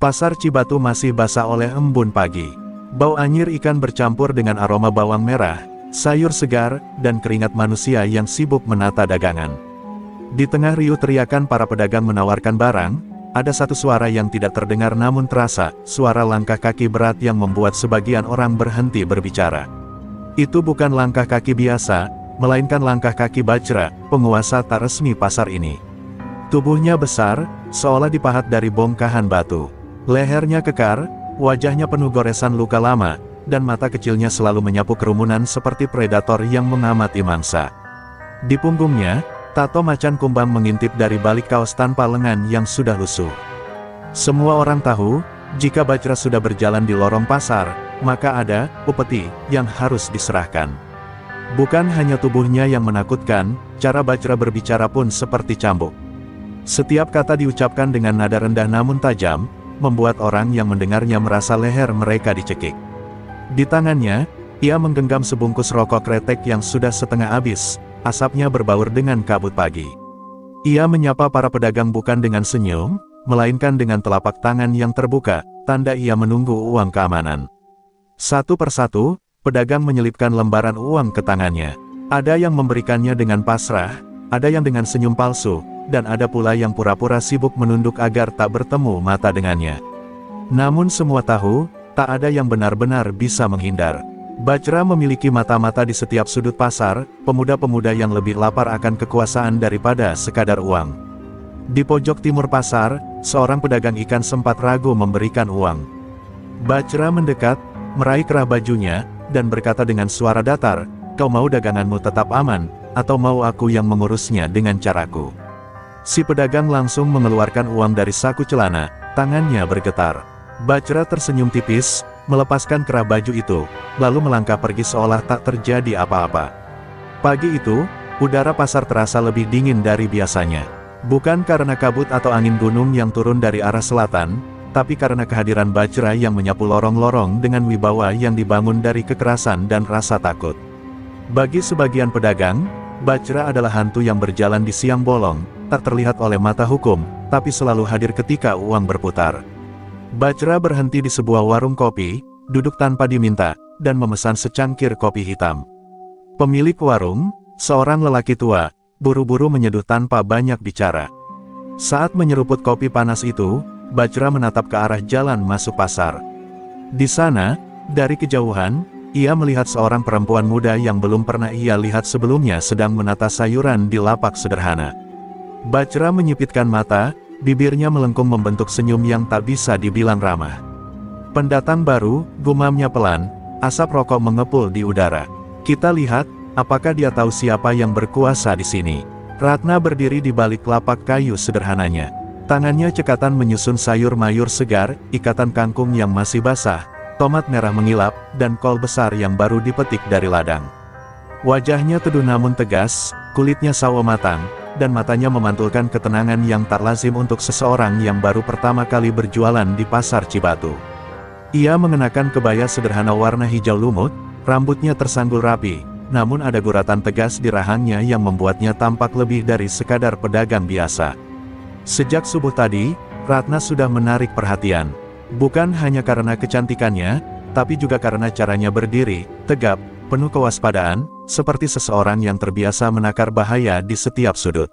Pasar Cibatu masih basah oleh embun pagi. Bau anyir ikan bercampur dengan aroma bawang merah, sayur segar, dan keringat manusia yang sibuk menata dagangan. Di tengah riuh teriakan para pedagang menawarkan barang, ada satu suara yang tidak terdengar namun terasa, suara langkah kaki berat yang membuat sebagian orang berhenti berbicara. Itu bukan langkah kaki biasa, melainkan langkah kaki Bajra, penguasa tak resmi pasar ini. Tubuhnya besar, seolah dipahat dari bongkahan batu. Lehernya kekar, wajahnya penuh goresan luka lama, dan mata kecilnya selalu menyapu kerumunan seperti predator yang mengamati mangsa. Di punggungnya, tato macan kumbang mengintip dari balik kaos tanpa lengan yang sudah lusuh. Semua orang tahu, jika Bajra sudah berjalan di lorong pasar, maka ada upeti yang harus diserahkan. Bukan hanya tubuhnya yang menakutkan, cara Bajra berbicara pun seperti cambuk. Setiap kata diucapkan dengan nada rendah namun tajam, membuat orang yang mendengarnya merasa leher mereka dicekik. Di tangannya, ia menggenggam sebungkus rokok kretek yang sudah setengah habis, asapnya berbaur dengan kabut pagi. Ia menyapa para pedagang bukan dengan senyum, melainkan dengan telapak tangan yang terbuka, tanda ia menunggu uang keamanan. Satu persatu, pedagang menyelipkan lembaran uang ke tangannya. Ada yang memberikannya dengan pasrah, ada yang dengan senyum palsu, dan ada pula yang pura-pura sibuk menunduk agar tak bertemu mata dengannya. Namun semua tahu, tak ada yang benar-benar bisa menghindar. Bajra memiliki mata-mata di setiap sudut pasar, pemuda-pemuda yang lebih lapar akan kekuasaan daripada sekadar uang. Di pojok timur pasar, seorang pedagang ikan sempat ragu memberikan uang. Bajra mendekat, meraih kerah bajunya, dan berkata dengan suara datar, "Kau mau daganganmu tetap aman, atau mau aku yang mengurusnya dengan caraku?" Si pedagang langsung mengeluarkan uang dari saku celana, tangannya bergetar. Bajra tersenyum tipis, melepaskan kerah baju itu, lalu melangkah pergi seolah tak terjadi apa-apa. Pagi itu, udara pasar terasa lebih dingin dari biasanya. Bukan karena kabut atau angin gunung yang turun dari arah selatan, tapi karena kehadiran Bajra yang menyapu lorong-lorong dengan wibawa yang dibangun dari kekerasan dan rasa takut. Bagi sebagian pedagang, Bajra adalah hantu yang berjalan di siang bolong, tak terlihat oleh mata hukum, tapi selalu hadir ketika uang berputar. Bajra berhenti di sebuah warung kopi, duduk tanpa diminta, dan memesan secangkir kopi hitam. Pemilik warung, seorang lelaki tua, buru-buru menyeduh tanpa banyak bicara. Saat menyeruput kopi panas itu, Bajra menatap ke arah jalan masuk pasar. Di sana, dari kejauhan, ia melihat seorang perempuan muda yang belum pernah ia lihat sebelumnya sedang menata sayuran di lapak sederhana. Bajra menyipitkan mata, bibirnya melengkung membentuk senyum yang tak bisa dibilang ramah. "Pendatang baru," gumamnya pelan, asap rokok mengepul di udara. "Kita lihat, apakah dia tahu siapa yang berkuasa di sini." Ratna berdiri di balik lapak kayu sederhananya. Tangannya cekatan menyusun sayur mayur segar, ikatan kangkung yang masih basah, tomat merah mengilap, dan kol besar yang baru dipetik dari ladang. Wajahnya teduh namun tegas, kulitnya sawo matang, dan matanya memantulkan ketenangan yang tak lazim untuk seseorang yang baru pertama kali berjualan di pasar Cibatu. Ia mengenakan kebaya sederhana warna hijau lumut, rambutnya tersanggul rapi, namun ada guratan tegas di rahangnya yang membuatnya tampak lebih dari sekadar pedagang biasa. Sejak subuh tadi, Ratna sudah menarik perhatian. Bukan hanya karena kecantikannya, tapi juga karena caranya berdiri, tegap, penuh kewaspadaan, seperti seseorang yang terbiasa menakar bahaya di setiap sudut.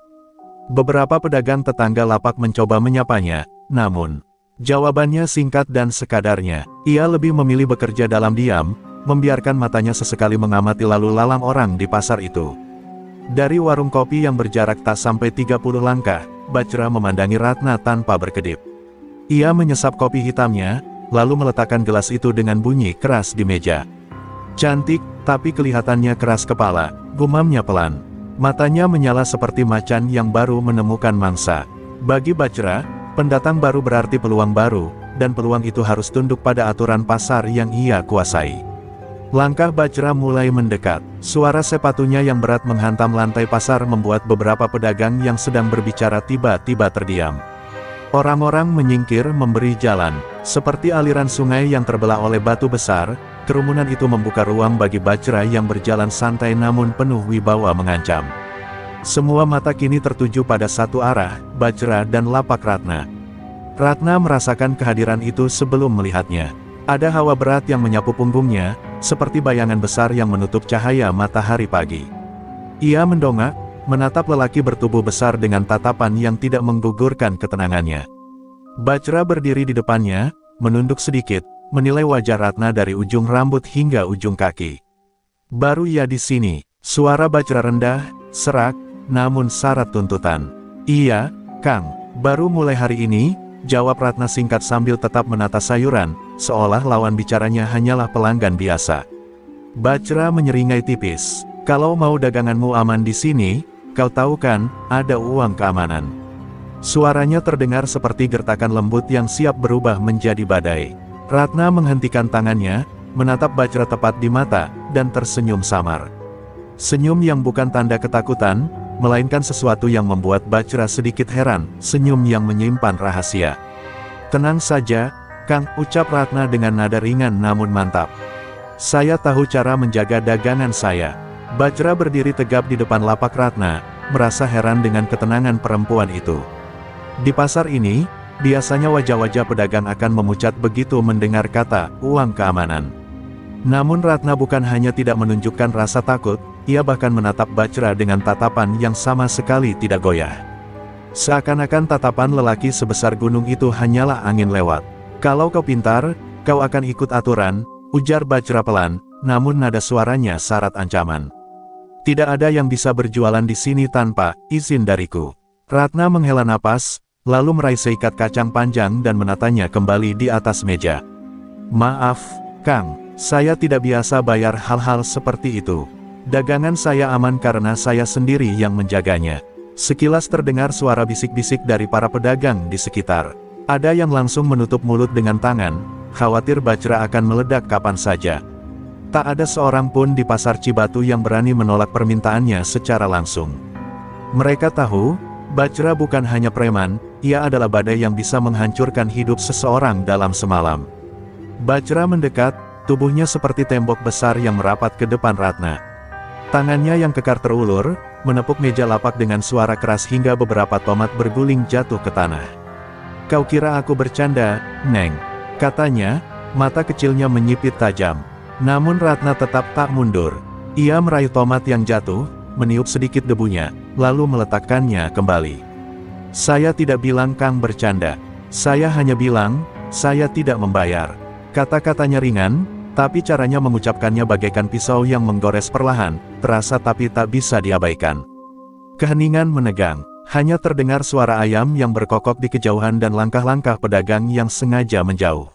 Beberapa pedagang tetangga lapak mencoba menyapanya, namun jawabannya singkat dan sekadarnya. Ia lebih memilih bekerja dalam diam, membiarkan matanya sesekali mengamati lalu lalang orang di pasar itu. Dari warung kopi yang berjarak tak sampai 30 langkah, Bajra memandangi Ratna tanpa berkedip. Ia menyesap kopi hitamnya, lalu meletakkan gelas itu dengan bunyi keras di meja. "Cantik, tapi kelihatannya keras kepala," gumamnya pelan. Matanya menyala seperti macan yang baru menemukan mangsa. Bagi Bajra, pendatang baru berarti peluang baru, dan peluang itu harus tunduk pada aturan pasar yang ia kuasai. Langkah Bajra mulai mendekat. Suara sepatunya yang berat menghantam lantai pasar membuat beberapa pedagang yang sedang berbicara tiba-tiba terdiam. Orang-orang menyingkir memberi jalan. Seperti aliran sungai yang terbelah oleh batu besar, kerumunan itu membuka ruang bagi Bajra yang berjalan santai namun penuh wibawa mengancam. Semua mata kini tertuju pada satu arah, Bajra dan lapak Ratna. Ratna merasakan kehadiran itu sebelum melihatnya. Ada hawa berat yang menyapu punggungnya, seperti bayangan besar yang menutup cahaya matahari pagi. Ia mendongak, menatap lelaki bertubuh besar dengan tatapan yang tidak menggugurkan ketenangannya. Bajra berdiri di depannya, menunduk sedikit, menilai wajah Ratna dari ujung rambut hingga ujung kaki. Baru ia di sini, suara Bajra rendah, serak, namun syarat tuntutan. Iya, Kang, baru mulai hari ini, jawab Ratna singkat sambil tetap menata sayuran, seolah lawan bicaranya hanyalah pelanggan biasa. Bajra menyeringai tipis. Kalau mau daganganmu aman di sini, kau tahu kan, ada uang keamanan. Suaranya terdengar seperti gertakan lembut yang siap berubah menjadi badai. Ratna menghentikan tangannya, menatap Bajra tepat di mata, dan tersenyum samar. Senyum yang bukan tanda ketakutan, melainkan sesuatu yang membuat Bajra sedikit heran, senyum yang menyimpan rahasia. Tenang saja, Kang, ucap Ratna dengan nada ringan namun mantap. Saya tahu cara menjaga dagangan saya. Bajra berdiri tegap di depan lapak Ratna, merasa heran dengan ketenangan perempuan itu. Di pasar ini, biasanya wajah-wajah pedagang akan memucat begitu mendengar kata, uang keamanan. Namun Ratna bukan hanya tidak menunjukkan rasa takut, ia bahkan menatap Bajra dengan tatapan yang sama sekali tidak goyah. Seakan-akan tatapan lelaki sebesar gunung itu hanyalah angin lewat. Kalau kau pintar, kau akan ikut aturan, ujar Bajra pelan, namun nada suaranya syarat ancaman. Tidak ada yang bisa berjualan di sini tanpa izin dariku. Ratna menghela napas, lalu meraih seikat kacang panjang dan menatanya kembali di atas meja. Maaf, Kang, saya tidak biasa bayar hal-hal seperti itu. Dagangan saya aman karena saya sendiri yang menjaganya. Sekilas terdengar suara bisik-bisik dari para pedagang di sekitar. Ada yang langsung menutup mulut dengan tangan, khawatir Bajra akan meledak kapan saja. Tak ada seorang pun di pasar Cibatu yang berani menolak permintaannya secara langsung. Mereka tahu, Bajra bukan hanya preman, ia adalah badai yang bisa menghancurkan hidup seseorang dalam semalam. Bajra mendekat, tubuhnya seperti tembok besar yang merapat ke depan Ratna. Tangannya yang kekar terulur, menepuk meja lapak dengan suara keras hingga beberapa tomat berguling jatuh ke tanah. Kau kira aku bercanda, Neng? Katanya, mata kecilnya menyipit tajam. Namun Ratna tetap tak mundur. Ia meraih tomat yang jatuh, meniup sedikit debunya, lalu meletakkannya kembali. Saya tidak bilang Kang bercanda. Saya hanya bilang, saya tidak membayar. Kata-katanya ringan, tapi caranya mengucapkannya bagaikan pisau yang menggores perlahan, terasa tapi tak bisa diabaikan. Keheningan menegang, hanya terdengar suara ayam yang berkokok di kejauhan dan langkah-langkah pedagang yang sengaja menjauh.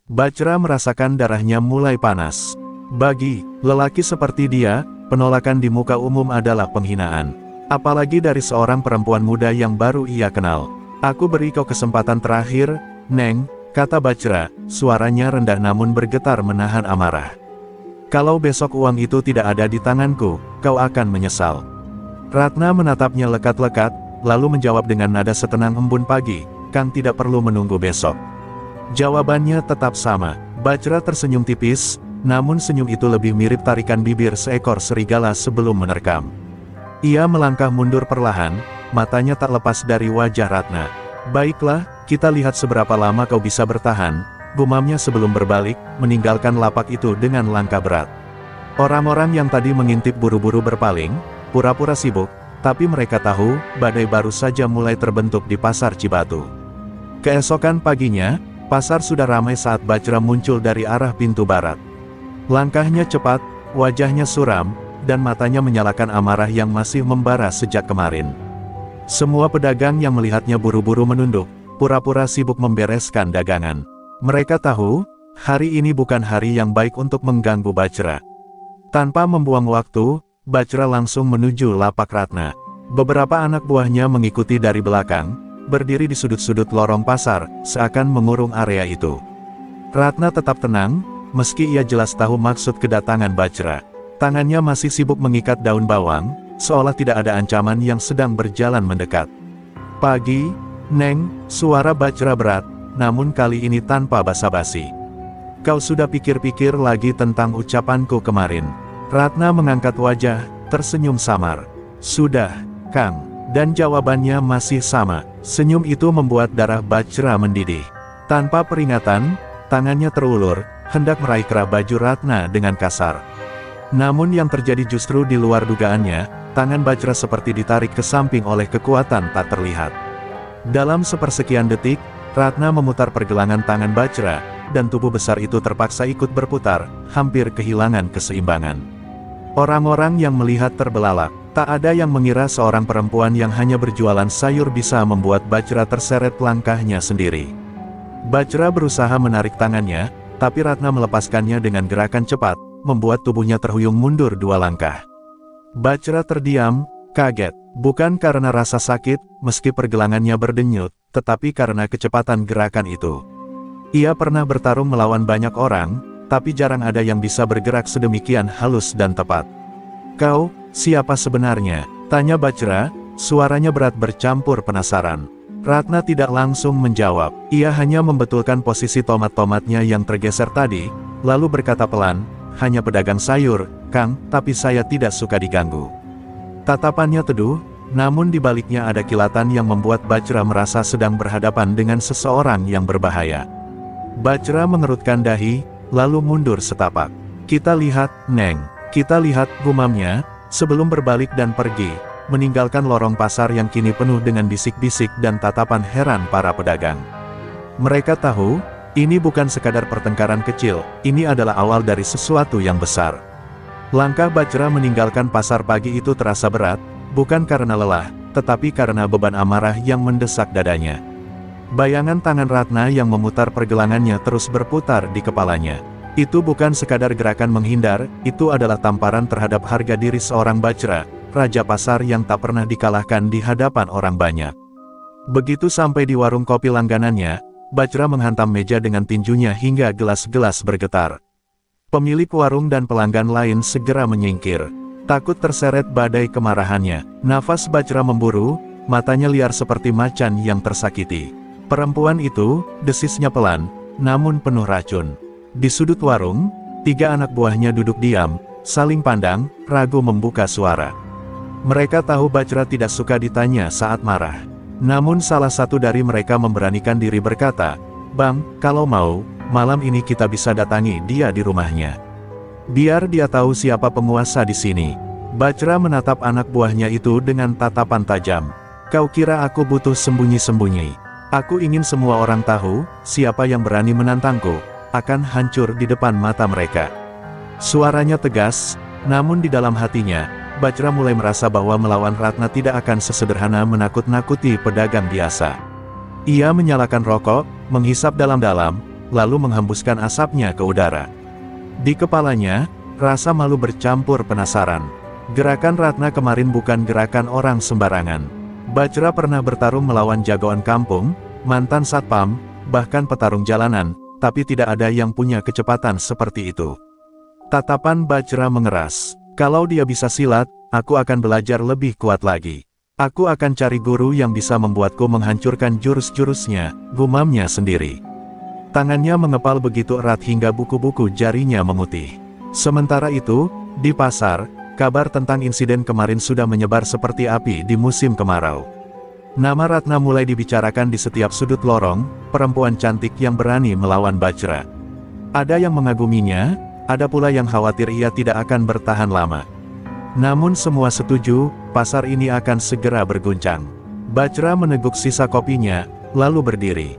Bajra merasakan darahnya mulai panas. Bagi lelaki seperti dia, penolakan di muka umum adalah penghinaan. Apalagi dari seorang perempuan muda yang baru ia kenal. Aku beri kau kesempatan terakhir, Neng, kata Bajra, suaranya rendah namun bergetar menahan amarah. Kalau besok uang itu tidak ada di tanganku, kau akan menyesal. Ratna menatapnya lekat-lekat, lalu menjawab dengan nada setenang embun pagi, Kang tidak perlu menunggu besok. Jawabannya tetap sama. Bajra tersenyum tipis, namun senyum itu lebih mirip tarikan bibir seekor serigala sebelum menerkam. Ia melangkah mundur perlahan, matanya tak lepas dari wajah Ratna. Baiklah, kita lihat seberapa lama kau bisa bertahan, gumamnya sebelum berbalik, meninggalkan lapak itu dengan langkah berat. Orang-orang yang tadi mengintip buru-buru berpaling, pura-pura sibuk, tapi mereka tahu, badai baru saja mulai terbentuk di pasar Cibatu. Keesokan paginya, pasar sudah ramai saat Bajra muncul dari arah pintu barat. Langkahnya cepat, wajahnya suram, dan matanya menyalakan amarah yang masih membara sejak kemarin. Semua pedagang yang melihatnya buru-buru menunduk, pura-pura sibuk membereskan dagangan. Mereka tahu, hari ini bukan hari yang baik untuk mengganggu Bajra. Tanpa membuang waktu, Bajra langsung menuju lapak Ratna. Beberapa anak buahnya mengikuti dari belakang, berdiri di sudut-sudut lorong pasar, seakan mengurung area itu. Ratna tetap tenang, meski ia jelas tahu maksud kedatangan Bajra. Tangannya masih sibuk mengikat daun bawang, seolah tidak ada ancaman yang sedang berjalan mendekat. Pagi, Neng, suara Bajra berat, namun kali ini tanpa basa-basi. Kau sudah pikir-pikir lagi tentang ucapanku kemarin? Ratna mengangkat wajah, tersenyum samar. Sudah, Kang. Dan jawabannya masih sama. Senyum itu membuat darah Bajra mendidih. Tanpa peringatan, tangannya terulur, hendak meraih kerah baju Ratna dengan kasar. Namun yang terjadi justru di luar dugaannya, tangan Bajra seperti ditarik ke samping oleh kekuatan tak terlihat. Dalam sepersekian detik, Ratna memutar pergelangan tangan Bajra, dan tubuh besar itu terpaksa ikut berputar, hampir kehilangan keseimbangan. Orang-orang yang melihat terbelalak. Tak ada yang mengira seorang perempuan yang hanya berjualan sayur bisa membuat Bajra terseret langkahnya sendiri. Bajra berusaha menarik tangannya, tapi Ratna melepaskannya dengan gerakan cepat, membuat tubuhnya terhuyung mundur 2 langkah. Bajra terdiam, kaget, bukan karena rasa sakit, meski pergelangannya berdenyut, tetapi karena kecepatan gerakan itu. Ia pernah bertarung melawan banyak orang, tapi jarang ada yang bisa bergerak sedemikian halus dan tepat. "Kau, siapa sebenarnya?" tanya Bajra, suaranya berat bercampur penasaran. Ratna tidak langsung menjawab, ia hanya membetulkan posisi tomat-tomatnya yang tergeser tadi, lalu berkata pelan, "Hanya pedagang sayur, Kang, tapi saya tidak suka diganggu." Tatapannya teduh, namun di baliknya ada kilatan yang membuat Bajra merasa sedang berhadapan dengan seseorang yang berbahaya. Bajra mengerutkan dahi, lalu mundur setapak. "Kita lihat, Neng. Kita lihat," gumamnya, sebelum berbalik dan pergi, meninggalkan lorong pasar yang kini penuh dengan bisik-bisik dan tatapan heran para pedagang. Mereka tahu, ini bukan sekadar pertengkaran kecil, ini adalah awal dari sesuatu yang besar. Langkah Bajra meninggalkan pasar pagi itu terasa berat, bukan karena lelah, tetapi karena beban amarah yang mendesak dadanya. Bayangan tangan Ratna yang memutar pergelangannya terus berputar di kepalanya. Itu bukan sekadar gerakan menghindar, itu adalah tamparan terhadap harga diri seorang Bajra, raja pasar yang tak pernah dikalahkan di hadapan orang banyak. Begitu sampai di warung kopi langganannya, Bajra menghantam meja dengan tinjunya hingga gelas-gelas bergetar. Pemilik warung dan pelanggan lain segera menyingkir. Takut terseret badai kemarahannya, nafas Bajra memburu, matanya liar seperti macan yang tersakiti. "Perempuan itu," desisnya pelan, namun penuh racun. Di sudut warung, 3 anak buahnya duduk diam, saling pandang, ragu membuka suara. Mereka tahu Bajra tidak suka ditanya saat marah. Namun salah satu dari mereka memberanikan diri berkata, "Bang, kalau mau, malam ini kita bisa datangi dia di rumahnya. Biar dia tahu siapa penguasa di sini." Bajra menatap anak buahnya itu dengan tatapan tajam. "Kau kira aku butuh sembunyi-sembunyi? Aku ingin semua orang tahu, siapa yang berani menantangku, akan hancur di depan mata mereka." Suaranya tegas, namun di dalam hatinya, Bajra mulai merasa bahwa melawan Ratna tidak akan sesederhana menakut-nakuti pedagang biasa. Ia menyalakan rokok, menghisap dalam-dalam, lalu menghembuskan asapnya ke udara. Di kepalanya, rasa malu bercampur penasaran. Gerakan Ratna kemarin bukan gerakan orang sembarangan. Bajra pernah bertarung melawan jagoan kampung, mantan satpam, bahkan petarung jalanan, tapi tidak ada yang punya kecepatan seperti itu. Tatapan Bajra mengeras. "Kalau dia bisa silat, aku akan belajar lebih kuat lagi. Aku akan cari guru yang bisa membuatku menghancurkan jurus-jurusnya," gumamnya sendiri. Tangannya mengepal begitu erat hingga buku-buku jarinya memutih. Sementara itu, di pasar, kabar tentang insiden kemarin sudah menyebar seperti api di musim kemarau. Nama Ratna mulai dibicarakan di setiap sudut lorong, perempuan cantik yang berani melawan Bajra. Ada yang mengaguminya, ada pula yang khawatir ia tidak akan bertahan lama. Namun semua setuju, pasar ini akan segera berguncang. Bajra meneguk sisa kopinya, lalu berdiri.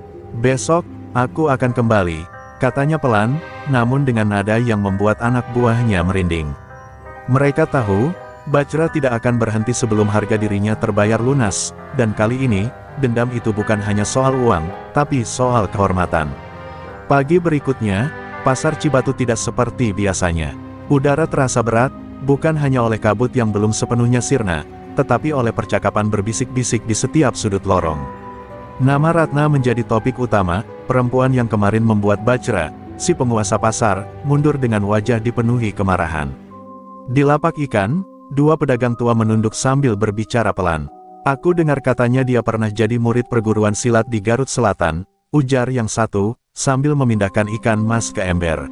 "Besok, aku akan kembali," katanya pelan, namun dengan nada yang membuat anak buahnya merinding. Mereka tahu, Bajra tidak akan berhenti sebelum harga dirinya terbayar lunas, dan kali ini, dendam itu bukan hanya soal uang, tapi soal kehormatan. Pagi berikutnya, pasar Cibatu tidak seperti biasanya. Udara terasa berat, bukan hanya oleh kabut yang belum sepenuhnya sirna, tetapi oleh percakapan berbisik-bisik di setiap sudut lorong. Nama Ratna menjadi topik utama, perempuan yang kemarin membuat Bajra, si penguasa pasar, mundur dengan wajah dipenuhi kemarahan. Di lapak ikan, 2 pedagang tua menunduk sambil berbicara pelan. "Aku dengar katanya dia pernah jadi murid perguruan silat di Garut Selatan," ujar yang satu, sambil memindahkan ikan mas ke ember.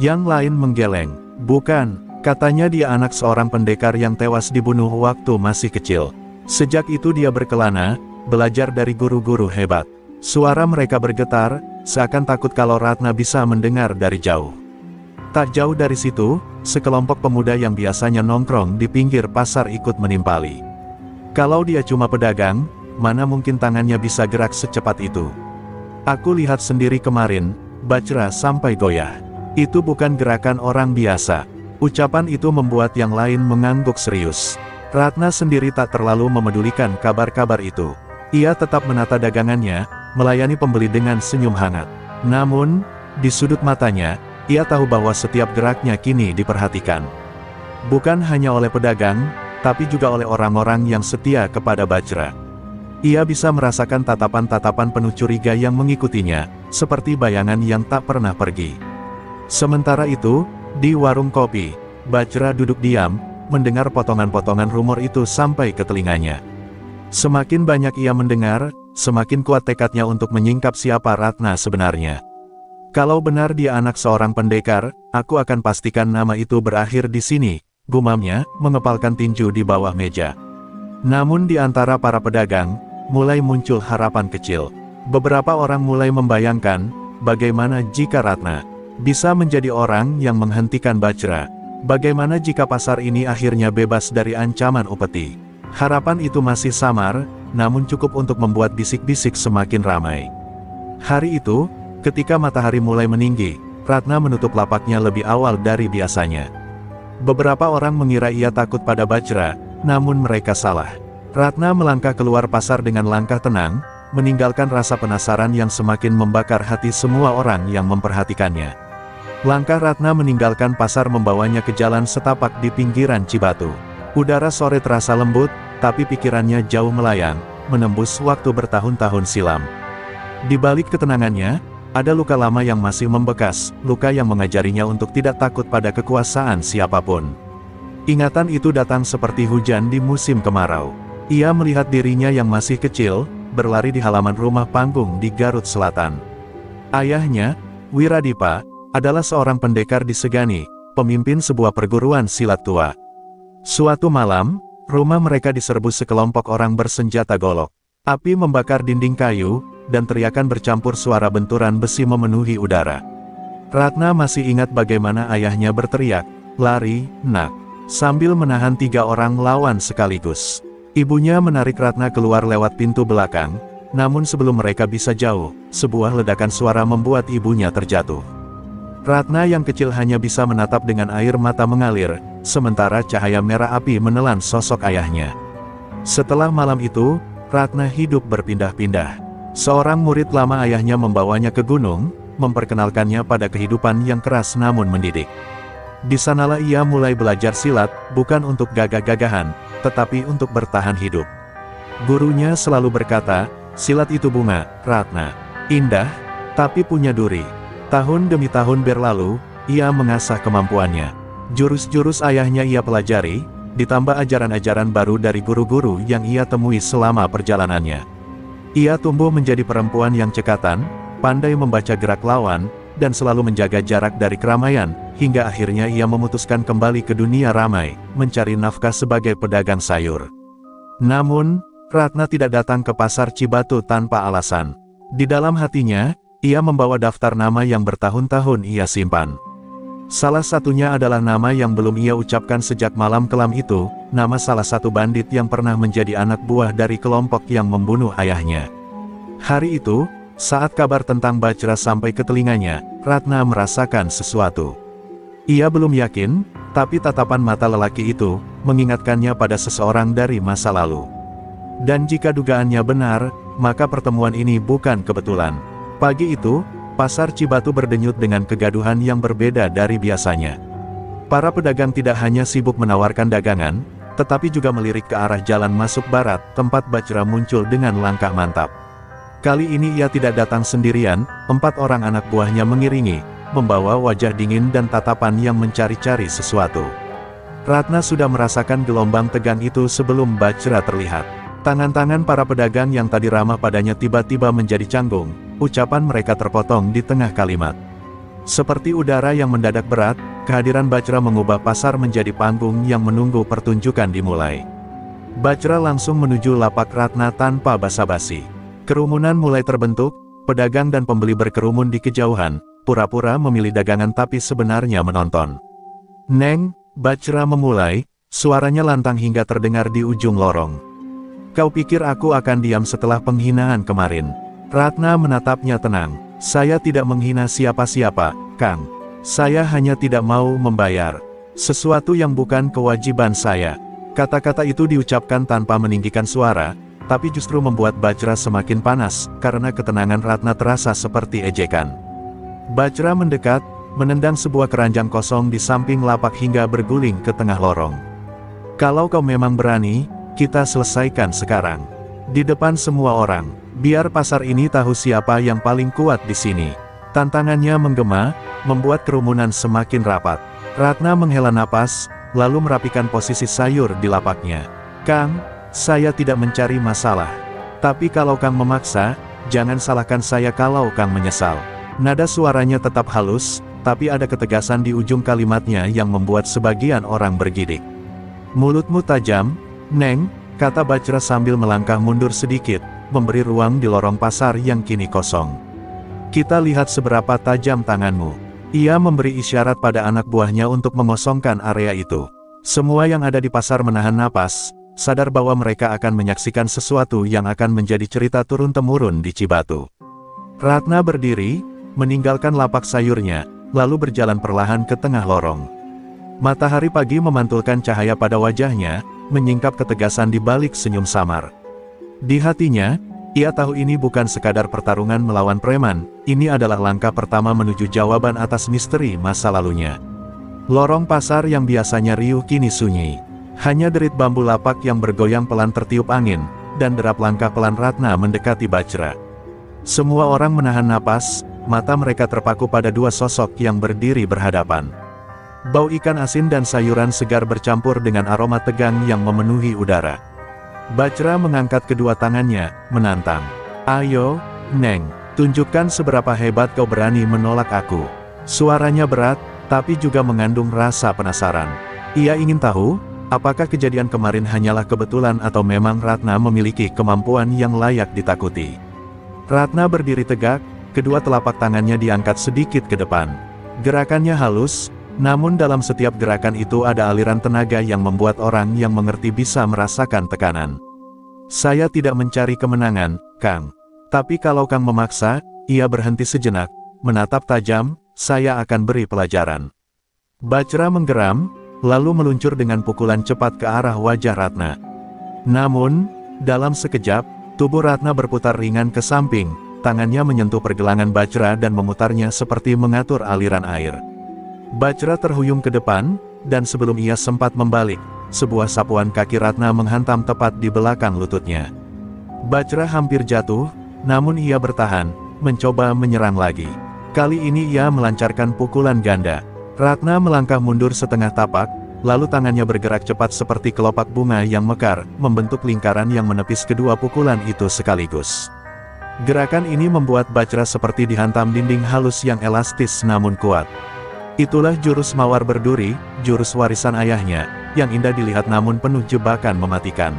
Yang lain menggeleng. "Bukan, katanya dia anak seorang pendekar yang tewas dibunuh waktu masih kecil." Sejak itu dia berkelana, belajar dari guru-guru hebat. Suara mereka bergetar, seakan takut kalau Ratna bisa mendengar dari jauh. Tak jauh dari situ, sekelompok pemuda yang biasanya nongkrong di pinggir pasar ikut menimpali. Kalau dia cuma pedagang, mana mungkin tangannya bisa gerak secepat itu. Aku lihat sendiri kemarin, Bajra sampai goyah. Itu bukan gerakan orang biasa. Ucapan itu membuat yang lain mengangguk serius. Ratna sendiri tak terlalu memedulikan kabar-kabar itu. Ia tetap menata dagangannya, melayani pembeli dengan senyum hangat. Namun, di sudut matanya, ia tahu bahwa setiap geraknya kini diperhatikan. Bukan hanya oleh pedagang, tapi juga oleh orang-orang yang setia kepada Bajra. Ia bisa merasakan tatapan-tatapan penuh curiga yang mengikutinya, seperti bayangan yang tak pernah pergi. Sementara itu, di warung kopi, Bajra duduk diam, mendengar potongan-potongan rumor itu sampai ke telinganya. Semakin banyak ia mendengar, semakin kuat tekadnya untuk menyingkap siapa Ratna sebenarnya. Kalau benar dia anak seorang pendekar, aku akan pastikan nama itu berakhir di sini, gumamnya, mengepalkan tinju di bawah meja. Namun di antara para pedagang, mulai muncul harapan kecil. Beberapa orang mulai membayangkan, bagaimana jika Ratna bisa menjadi orang yang menghentikan Bajra. Bagaimana jika pasar ini akhirnya bebas dari ancaman upeti? Harapan itu masih samar, namun cukup untuk membuat bisik-bisik semakin ramai. Hari itu, ketika matahari mulai meninggi, Ratna menutup lapaknya lebih awal dari biasanya. Beberapa orang mengira ia takut pada Bajra, namun mereka salah. Ratna melangkah keluar pasar dengan langkah tenang, meninggalkan rasa penasaran yang semakin membakar hati semua orang yang memperhatikannya. Langkah Ratna meninggalkan pasar membawanya ke jalan setapak di pinggiran Cibatu. Udara sore terasa lembut, tapi pikirannya jauh melayang, menembus waktu bertahun-tahun silam. Di balik ketenangannya, ada luka lama yang masih membekas, luka yang mengajarinya untuk tidak takut pada kekuasaan siapapun. Ingatan itu datang seperti hujan di musim kemarau. Ia melihat dirinya yang masih kecil, berlari di halaman rumah panggung di Garut Selatan. Ayahnya, Wiradipa, adalah seorang pendekar di Segani, pemimpin sebuah perguruan silat tua. Suatu malam, rumah mereka diserbu sekelompok orang bersenjata golok. Api membakar dinding kayu, dan teriakan bercampur suara benturan besi memenuhi udara. Ratna masih ingat bagaimana ayahnya berteriak, "Lari, nak!" sambil menahan 3 orang lawan sekaligus. Ibunya menarik Ratna keluar lewat pintu belakang, namun sebelum mereka bisa jauh, sebuah ledakan suara membuat ibunya terjatuh. Ratna yang kecil hanya bisa menatap dengan air mata mengalir, sementara cahaya merah api menelan sosok ayahnya. Setelah malam itu, Ratna hidup berpindah-pindah. Seorang murid lama ayahnya membawanya ke gunung, memperkenalkannya pada kehidupan yang keras namun mendidik. Di sanalah ia mulai belajar silat, bukan untuk gagah-gagahan, tetapi untuk bertahan hidup. Gurunya selalu berkata, silat itu bunga, Ratna. Indah, tapi punya duri. Tahun demi tahun berlalu, ia mengasah kemampuannya. Jurus-jurus ayahnya ia pelajari, ditambah ajaran-ajaran baru dari guru-guru yang ia temui selama perjalanannya. Ia tumbuh menjadi perempuan yang cekatan, pandai membaca gerak lawan, dan selalu menjaga jarak dari keramaian, hingga akhirnya ia memutuskan kembali ke dunia ramai, mencari nafkah sebagai pedagang sayur. Namun, Ratna tidak datang ke pasar Cibatu tanpa alasan. Di dalam hatinya, ia membawa daftar nama yang bertahun-tahun ia simpan. Salah satunya adalah nama yang belum ia ucapkan sejak malam kelam itu, nama salah satu bandit yang pernah menjadi anak buah dari kelompok yang membunuh ayahnya. Hari itu, saat kabar tentang Bajra sampai ke telinganya, Ratna merasakan sesuatu. Ia belum yakin, tapi tatapan mata lelaki itu, mengingatkannya pada seseorang dari masa lalu. Dan jika dugaannya benar, maka pertemuan ini bukan kebetulan. Pagi itu, pasar Cibatu berdenyut dengan kegaduhan yang berbeda dari biasanya. Para pedagang tidak hanya sibuk menawarkan dagangan, tetapi juga melirik ke arah jalan masuk barat, tempat Bajra muncul dengan langkah mantap. Kali ini ia tidak datang sendirian, 4 orang anak buahnya mengiringi, membawa wajah dingin dan tatapan yang mencari-cari sesuatu. Ratna sudah merasakan gelombang tegang itu sebelum Bajra terlihat. Tangan-tangan para pedagang yang tadi ramah padanya tiba-tiba menjadi canggung, ucapan mereka terpotong di tengah kalimat. Seperti udara yang mendadak berat, kehadiran Bajra mengubah pasar menjadi panggung yang menunggu pertunjukan dimulai. Bajra langsung menuju lapak Ratna tanpa basa-basi. Kerumunan mulai terbentuk, pedagang dan pembeli berkerumun di kejauhan, pura-pura memilih dagangan tapi sebenarnya menonton. "Neng," Bajra memulai, suaranya lantang hingga terdengar di ujung lorong. "Kau pikir aku akan diam setelah penghinaan kemarin?" Ratna menatapnya tenang. "Saya tidak menghina siapa-siapa, Kang. Saya hanya tidak mau membayar sesuatu yang bukan kewajiban saya." Kata-kata itu diucapkan tanpa meninggikan suara, tapi justru membuat Bajra semakin panas, karena ketenangan Ratna terasa seperti ejekan. Bajra mendekat, menendang sebuah keranjang kosong di samping lapak hingga berguling ke tengah lorong. "Kalau kau memang berani, kita selesaikan sekarang. Di depan semua orang, biar pasar ini tahu siapa yang paling kuat di sini." Tantangannya menggema, membuat kerumunan semakin rapat. Ratna menghela napas, lalu merapikan posisi sayur di lapaknya. "Kang, saya tidak mencari masalah. Tapi kalau Kang memaksa, jangan salahkan saya kalau Kang menyesal." Nada suaranya tetap halus, tapi ada ketegasan di ujung kalimatnya yang membuat sebagian orang bergidik. "Mulutmu tajam, Neng," kata Bajra sambil melangkah mundur sedikit, memberi ruang di lorong pasar yang kini kosong. "Kita lihat seberapa tajam tanganmu." Ia memberi isyarat pada anak buahnya untuk mengosongkan area itu. Semua yang ada di pasar menahan napas, sadar bahwa mereka akan menyaksikan sesuatu yang akan menjadi cerita turun-temurun di Cibatu. Ratna berdiri, meninggalkan lapak sayurnya, lalu berjalan perlahan ke tengah lorong. Matahari pagi memantulkan cahaya pada wajahnya, menyingkap ketegasan di balik senyum samar. Di hatinya, ia tahu ini bukan sekadar pertarungan melawan preman, ini adalah langkah pertama menuju jawaban atas misteri masa lalunya. Lorong pasar yang biasanya riuh kini sunyi. Hanya derit bambu lapak yang bergoyang pelan tertiup angin, dan derap langkah pelan Ratna mendekati Bajra. Semua orang menahan napas, mata mereka terpaku pada dua sosok yang berdiri berhadapan. Bau ikan asin dan sayuran segar bercampur dengan aroma tegang yang memenuhi udara. Bajra mengangkat kedua tangannya, menantang. "Ayo, Neng, tunjukkan seberapa hebat kau berani menolak aku." Suaranya berat, tapi juga mengandung rasa penasaran. Ia ingin tahu, apakah kejadian kemarin hanyalah kebetulan atau memang Ratna memiliki kemampuan yang layak ditakuti. Ratna berdiri tegak, kedua telapak tangannya diangkat sedikit ke depan. Gerakannya halus, namun dalam setiap gerakan itu ada aliran tenaga yang membuat orang yang mengerti bisa merasakan tekanan. "Saya tidak mencari kemenangan, Kang. Tapi kalau Kang memaksa," ia berhenti sejenak, menatap tajam, "saya akan beri pelajaran." Bajra menggeram, lalu meluncur dengan pukulan cepat ke arah wajah Ratna. Namun, dalam sekejap, tubuh Ratna berputar ringan ke samping, tangannya menyentuh pergelangan Bajra dan memutarnya seperti mengatur aliran air. Bajra terhuyung ke depan, dan sebelum ia sempat membalik, sebuah sapuan kaki Ratna menghantam tepat di belakang lututnya. Bajra hampir jatuh, namun ia bertahan, mencoba menyerang lagi. Kali ini ia melancarkan pukulan ganda. Ratna melangkah mundur setengah tapak, lalu tangannya bergerak cepat seperti kelopak bunga yang mekar, membentuk lingkaran yang menepis kedua pukulan itu sekaligus. Gerakan ini membuat Bajra seperti dihantam dinding halus yang elastis namun kuat. Itulah jurus mawar berduri, jurus warisan ayahnya, yang indah dilihat namun penuh jebakan mematikan.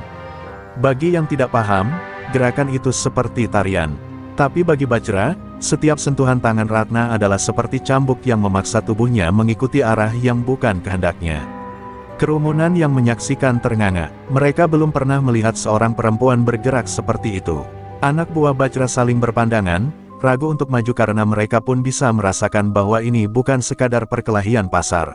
Bagi yang tidak paham, gerakan itu seperti tarian. Tapi bagi Bajra, setiap sentuhan tangan Ratna adalah seperti cambuk yang memaksa tubuhnya mengikuti arah yang bukan kehendaknya. Kerumunan yang menyaksikan ternganga. Mereka belum pernah melihat seorang perempuan bergerak seperti itu. Anak buah Bajra saling berpandangan, ragu untuk maju karena mereka pun bisa merasakan bahwa ini bukan sekadar perkelahian pasar.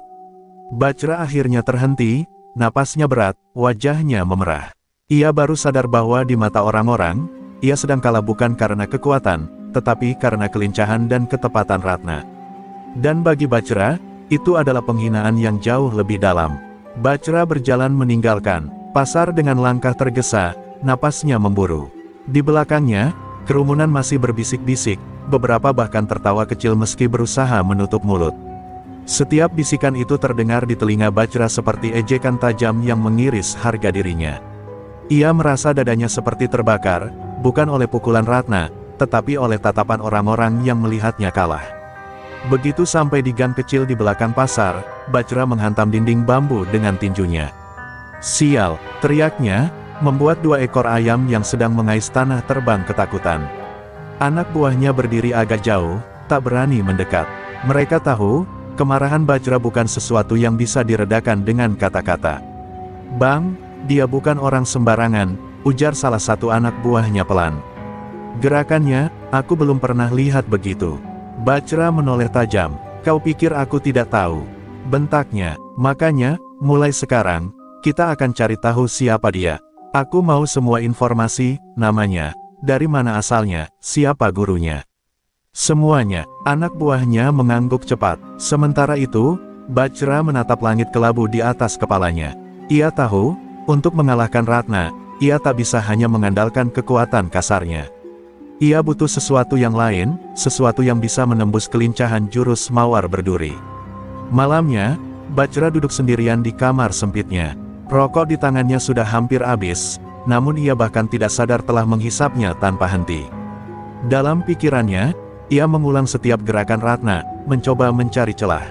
Bajra akhirnya terhenti, napasnya berat, wajahnya memerah. Ia baru sadar bahwa di mata orang-orang, ia sedang kalah bukan karena kekuatan, tetapi karena kelincahan dan ketepatan Ratna. Dan bagi Bajra, itu adalah penghinaan yang jauh lebih dalam. Bajra berjalan meninggalkan pasar dengan langkah tergesa, napasnya memburu. Di belakangnya, kerumunan masih berbisik-bisik, beberapa bahkan tertawa kecil meski berusaha menutup mulut. Setiap bisikan itu terdengar di telinga Bajra seperti ejekan tajam yang mengiris harga dirinya. Ia merasa dadanya seperti terbakar, bukan oleh pukulan Ratna, tetapi oleh tatapan orang-orang yang melihatnya kalah. Begitu sampai di gang kecil di belakang pasar, Bajra menghantam dinding bambu dengan tinjunya. "Sial!" teriaknya, membuat 2 ekor ayam yang sedang mengais tanah terbang ketakutan. Anak buahnya berdiri agak jauh, tak berani mendekat. Mereka tahu, kemarahan Bajra bukan sesuatu yang bisa diredakan dengan kata-kata. "Bang, dia bukan orang sembarangan," ujar salah satu anak buahnya pelan. "Gerakannya, aku belum pernah lihat begitu." Bajra menoleh tajam. "Kau pikir aku tidak tahu?" bentaknya. "Makanya, mulai sekarang, kita akan cari tahu siapa dia. Aku mau semua informasi, namanya, dari mana asalnya, siapa gurunya. Semuanya." Anak buahnya mengangguk cepat. Sementara itu, Bajra menatap langit kelabu di atas kepalanya. Ia tahu, untuk mengalahkan Ratna, ia tak bisa hanya mengandalkan kekuatan kasarnya. Ia butuh sesuatu yang lain, sesuatu yang bisa menembus kelincahan jurus mawar berduri. Malamnya, Bajra duduk sendirian di kamar sempitnya. Rokok di tangannya sudah hampir habis, namun ia bahkan tidak sadar telah menghisapnya tanpa henti. Dalam pikirannya, ia mengulang setiap gerakan Ratna, mencoba mencari celah.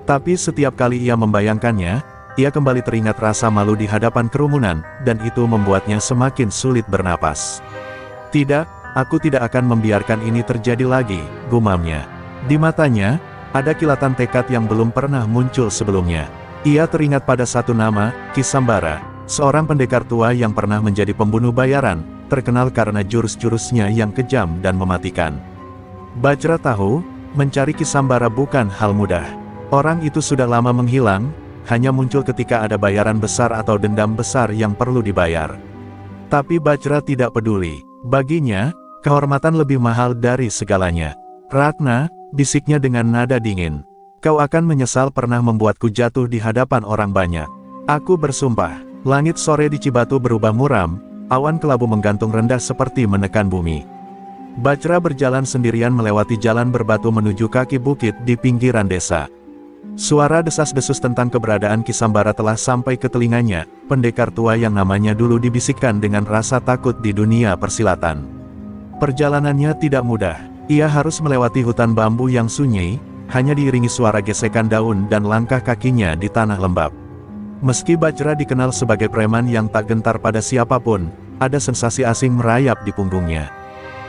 Tapi setiap kali ia membayangkannya, ia kembali teringat rasa malu di hadapan kerumunan, dan itu membuatnya semakin sulit bernapas. "Tidak, aku tidak akan membiarkan ini terjadi lagi," gumamnya. Di matanya, ada kilatan tekad yang belum pernah muncul sebelumnya. Ia teringat pada satu nama, Kisambara, seorang pendekar tua yang pernah menjadi pembunuh bayaran, terkenal karena jurus-jurusnya yang kejam dan mematikan. Bajra tahu, mencari Kisambara bukan hal mudah. Orang itu sudah lama menghilang, hanya muncul ketika ada bayaran besar atau dendam besar yang perlu dibayar. Tapi Bajra tidak peduli. Baginya, kehormatan lebih mahal dari segalanya. "Ratna," bisiknya dengan nada dingin, "kau akan menyesal pernah membuatku jatuh di hadapan orang banyak. Aku bersumpah." Langit sore di Cibatu berubah muram, awan kelabu menggantung rendah seperti menekan bumi. Bajra berjalan sendirian melewati jalan berbatu menuju kaki bukit di pinggiran desa. Suara desas-desus tentang keberadaan Kisambara telah sampai ke telinganya, pendekar tua yang namanya dulu dibisikkan dengan rasa takut di dunia persilatan. Perjalanannya tidak mudah. Ia harus melewati hutan bambu yang sunyi, hanya diiringi suara gesekan daun dan langkah kakinya di tanah lembab. Meski Bajra dikenal sebagai preman yang tak gentar pada siapapun, ada sensasi asing merayap di punggungnya.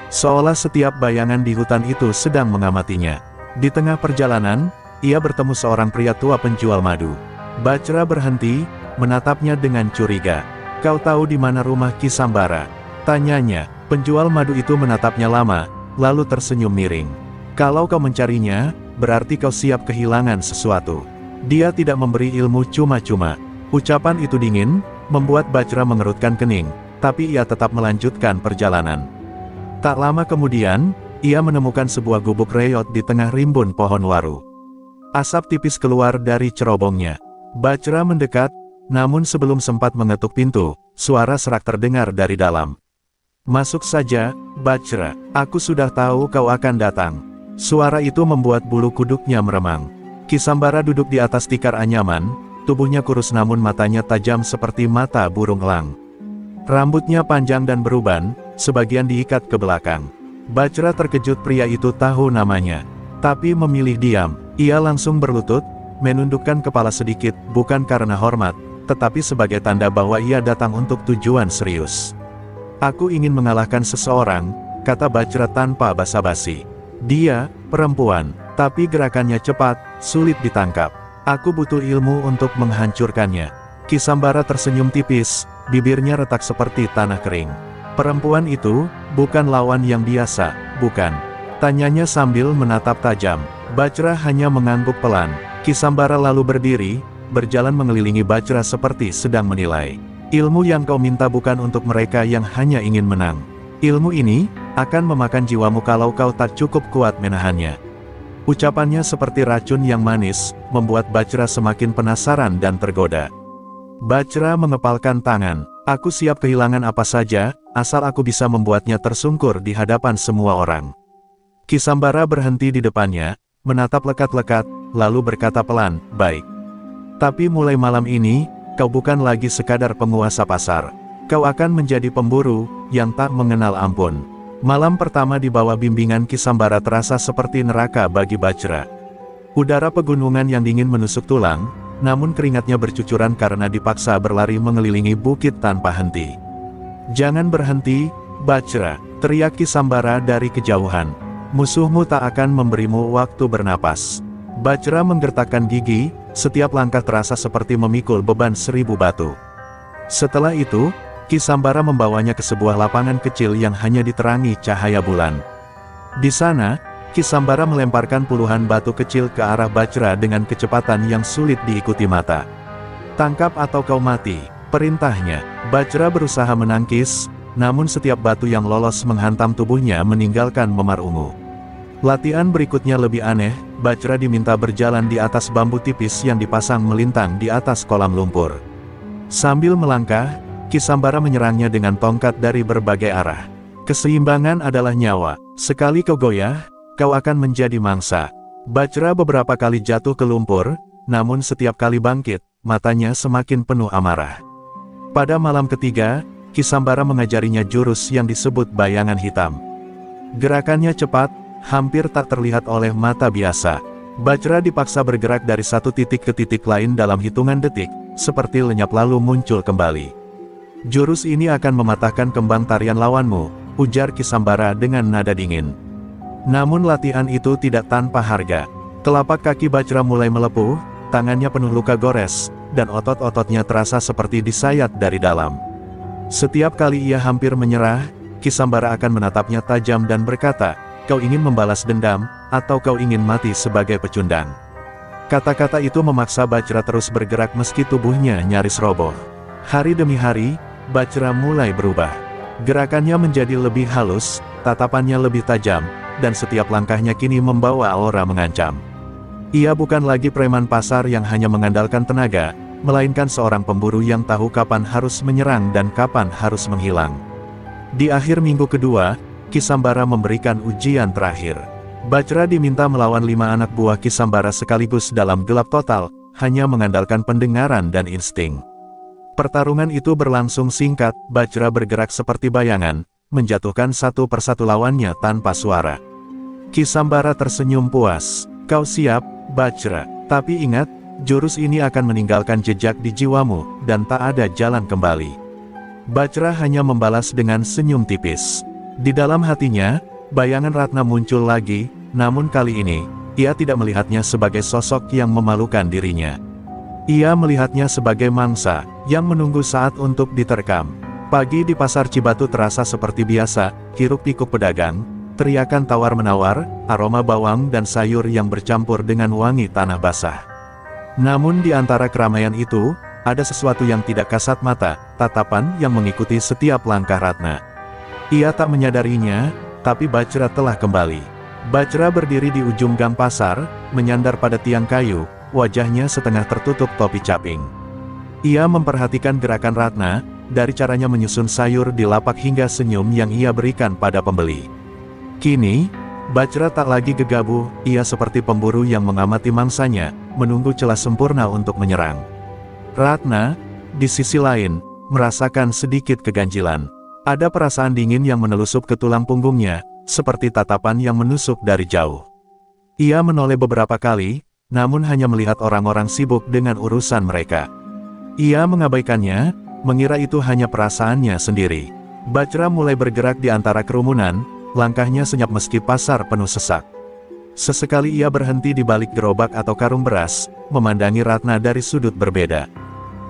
Seolah setiap bayangan di hutan itu sedang mengamatinya. Di tengah perjalanan, ia bertemu seorang pria tua penjual madu. Bajra berhenti, menatapnya dengan curiga. "Kau tahu di mana rumah Kisambara?" tanyanya. Penjual madu itu menatapnya lama, lalu tersenyum miring. "Kalau kau mencarinya, berarti kau siap kehilangan sesuatu. Dia tidak memberi ilmu cuma-cuma." Ucapan itu dingin, membuat Bajra mengerutkan kening, tapi ia tetap melanjutkan perjalanan. Tak lama kemudian, ia menemukan sebuah gubuk reot di tengah rimbun pohon waru. Asap tipis keluar dari cerobongnya. Bajra mendekat, namun sebelum sempat mengetuk pintu, suara serak terdengar dari dalam. "Masuk saja, Bajra. Aku sudah tahu kau akan datang." Suara itu membuat bulu kuduknya meremang. Kisambara duduk di atas tikar anyaman, tubuhnya kurus namun matanya tajam seperti mata burung elang. Rambutnya panjang dan beruban, sebagian diikat ke belakang. Bajra terkejut pria itu tahu namanya, tapi memilih diam. Ia langsung berlutut, menundukkan kepala sedikit, bukan karena hormat, tetapi sebagai tanda bahwa ia datang untuk tujuan serius. "Aku ingin mengalahkan seseorang," kata Bajra tanpa basa-basi. "Dia, perempuan, tapi gerakannya cepat, sulit ditangkap. Aku butuh ilmu untuk menghancurkannya." Kisambara tersenyum tipis, bibirnya retak seperti tanah kering. "Perempuan itu, bukan lawan yang biasa, bukan?" tanyanya sambil menatap tajam. Bajra hanya mengangguk pelan. Kisambara lalu berdiri, berjalan mengelilingi Bajra seperti sedang menilai. "Ilmu yang kau minta bukan untuk mereka yang hanya ingin menang. Ilmu ini akan memakan jiwamu kalau kau tak cukup kuat menahannya." Ucapannya seperti racun yang manis, membuat Bajra semakin penasaran dan tergoda. Bajra mengepalkan tangan. "Aku siap kehilangan apa saja, asal aku bisa membuatnya tersungkur di hadapan semua orang." Kisambara berhenti di depannya, menatap lekat-lekat, lalu berkata pelan, "Baik. Tapi mulai malam ini, kau bukan lagi sekadar penguasa pasar. Kau akan menjadi pemburu, yang tak mengenal ampun." Malam pertama di bawah bimbingan Kisambara terasa seperti neraka bagi Bajra. Udara pegunungan yang dingin menusuk tulang, namun keringatnya bercucuran karena dipaksa berlari mengelilingi bukit tanpa henti. "Jangan berhenti, Bajra!" teriak Ki Sambara dari kejauhan. "Musuhmu tak akan memberimu waktu bernapas." Bajra menggertakkan gigi, setiap langkah terasa seperti memikul beban 1000 batu. Setelah itu, Ki Sambara membawanya ke sebuah lapangan kecil yang hanya diterangi cahaya bulan. Di sana, Ki Sambara melemparkan puluhan batu kecil ke arah Bajra dengan kecepatan yang sulit diikuti mata. "Tangkap atau kau mati," perintahnya. Bajra berusaha menangkis, namun setiap batu yang lolos menghantam tubuhnya meninggalkan memar ungu. Latihan berikutnya lebih aneh, Bajra diminta berjalan di atas bambu tipis yang dipasang melintang di atas kolam lumpur. Sambil melangkah, Ki Sambara menyerangnya dengan tongkat dari berbagai arah. "Keseimbangan adalah nyawa, sekali kau goyah, kau akan menjadi mangsa." Bajra beberapa kali jatuh ke lumpur, namun setiap kali bangkit, matanya semakin penuh amarah. Pada malam ketiga, Ki Sambara mengajarinya jurus yang disebut bayangan hitam. Gerakannya cepat, hampir tak terlihat oleh mata biasa. Bajra dipaksa bergerak dari satu titik ke titik lain dalam hitungan detik, seperti lenyap lalu muncul kembali. "Jurus ini akan mematahkan kembang tarian lawanmu," ujar Ki Sambara dengan nada dingin. Namun latihan itu tidak tanpa harga. Telapak kaki Bajra mulai melepuh, tangannya penuh luka gores, dan otot-ototnya terasa seperti disayat dari dalam. Setiap kali ia hampir menyerah, Ki Sambara akan menatapnya tajam dan berkata, "Kau ingin membalas dendam, atau kau ingin mati sebagai pecundang?" Kata-kata itu memaksa Bajra terus bergerak meski tubuhnya nyaris roboh. Hari demi hari, Bajra mulai berubah. Gerakannya menjadi lebih halus, tatapannya lebih tajam, dan setiap langkahnya kini membawa aura mengancam. Ia bukan lagi preman pasar yang hanya mengandalkan tenaga, melainkan seorang pemburu yang tahu kapan harus menyerang dan kapan harus menghilang. Di akhir minggu kedua, Ki Sambara memberikan ujian terakhir. Bajra diminta melawan 5 anak buah Ki Sambara sekaligus dalam gelap total, hanya mengandalkan pendengaran dan insting. Pertarungan itu berlangsung singkat, Bajra bergerak seperti bayangan, menjatuhkan satu persatu lawannya tanpa suara. Ki Sambara tersenyum puas. "Kau siap, Bajra? Tapi ingat, jurus ini akan meninggalkan jejak di jiwamu, dan tak ada jalan kembali." Bajra hanya membalas dengan senyum tipis. Di dalam hatinya, bayangan Ratna muncul lagi, namun kali ini, ia tidak melihatnya sebagai sosok yang memalukan dirinya. Ia melihatnya sebagai mangsa, yang menunggu saat untuk diterkam. Pagi di pasar Cibatu terasa seperti biasa, hiruk-pikuk pedagang, teriakan tawar-menawar, aroma bawang dan sayur yang bercampur dengan wangi tanah basah. Namun di antara keramaian itu, ada sesuatu yang tidak kasat mata, tatapan yang mengikuti setiap langkah Ratna. Ia tak menyadarinya, tapi Bajra telah kembali. Bajra berdiri di ujung gang pasar, menyandar pada tiang kayu, wajahnya setengah tertutup topi caping. Ia memperhatikan gerakan Ratna, dari caranya menyusun sayur di lapak hingga senyum yang ia berikan pada pembeli. Kini, Bajra tak lagi gegabah, ia seperti pemburu yang mengamati mangsanya, menunggu celah sempurna untuk menyerang. Ratna, di sisi lain, merasakan sedikit keganjilan. Ada perasaan dingin yang menelusup ke tulang punggungnya, seperti tatapan yang menusuk dari jauh. Ia menoleh beberapa kali, namun hanya melihat orang-orang sibuk dengan urusan mereka. Ia mengabaikannya, mengira itu hanya perasaannya sendiri. Bajra mulai bergerak di antara kerumunan, langkahnya senyap meski pasar penuh sesak. Sesekali ia berhenti di balik gerobak atau karung beras, memandangi Ratna dari sudut berbeda.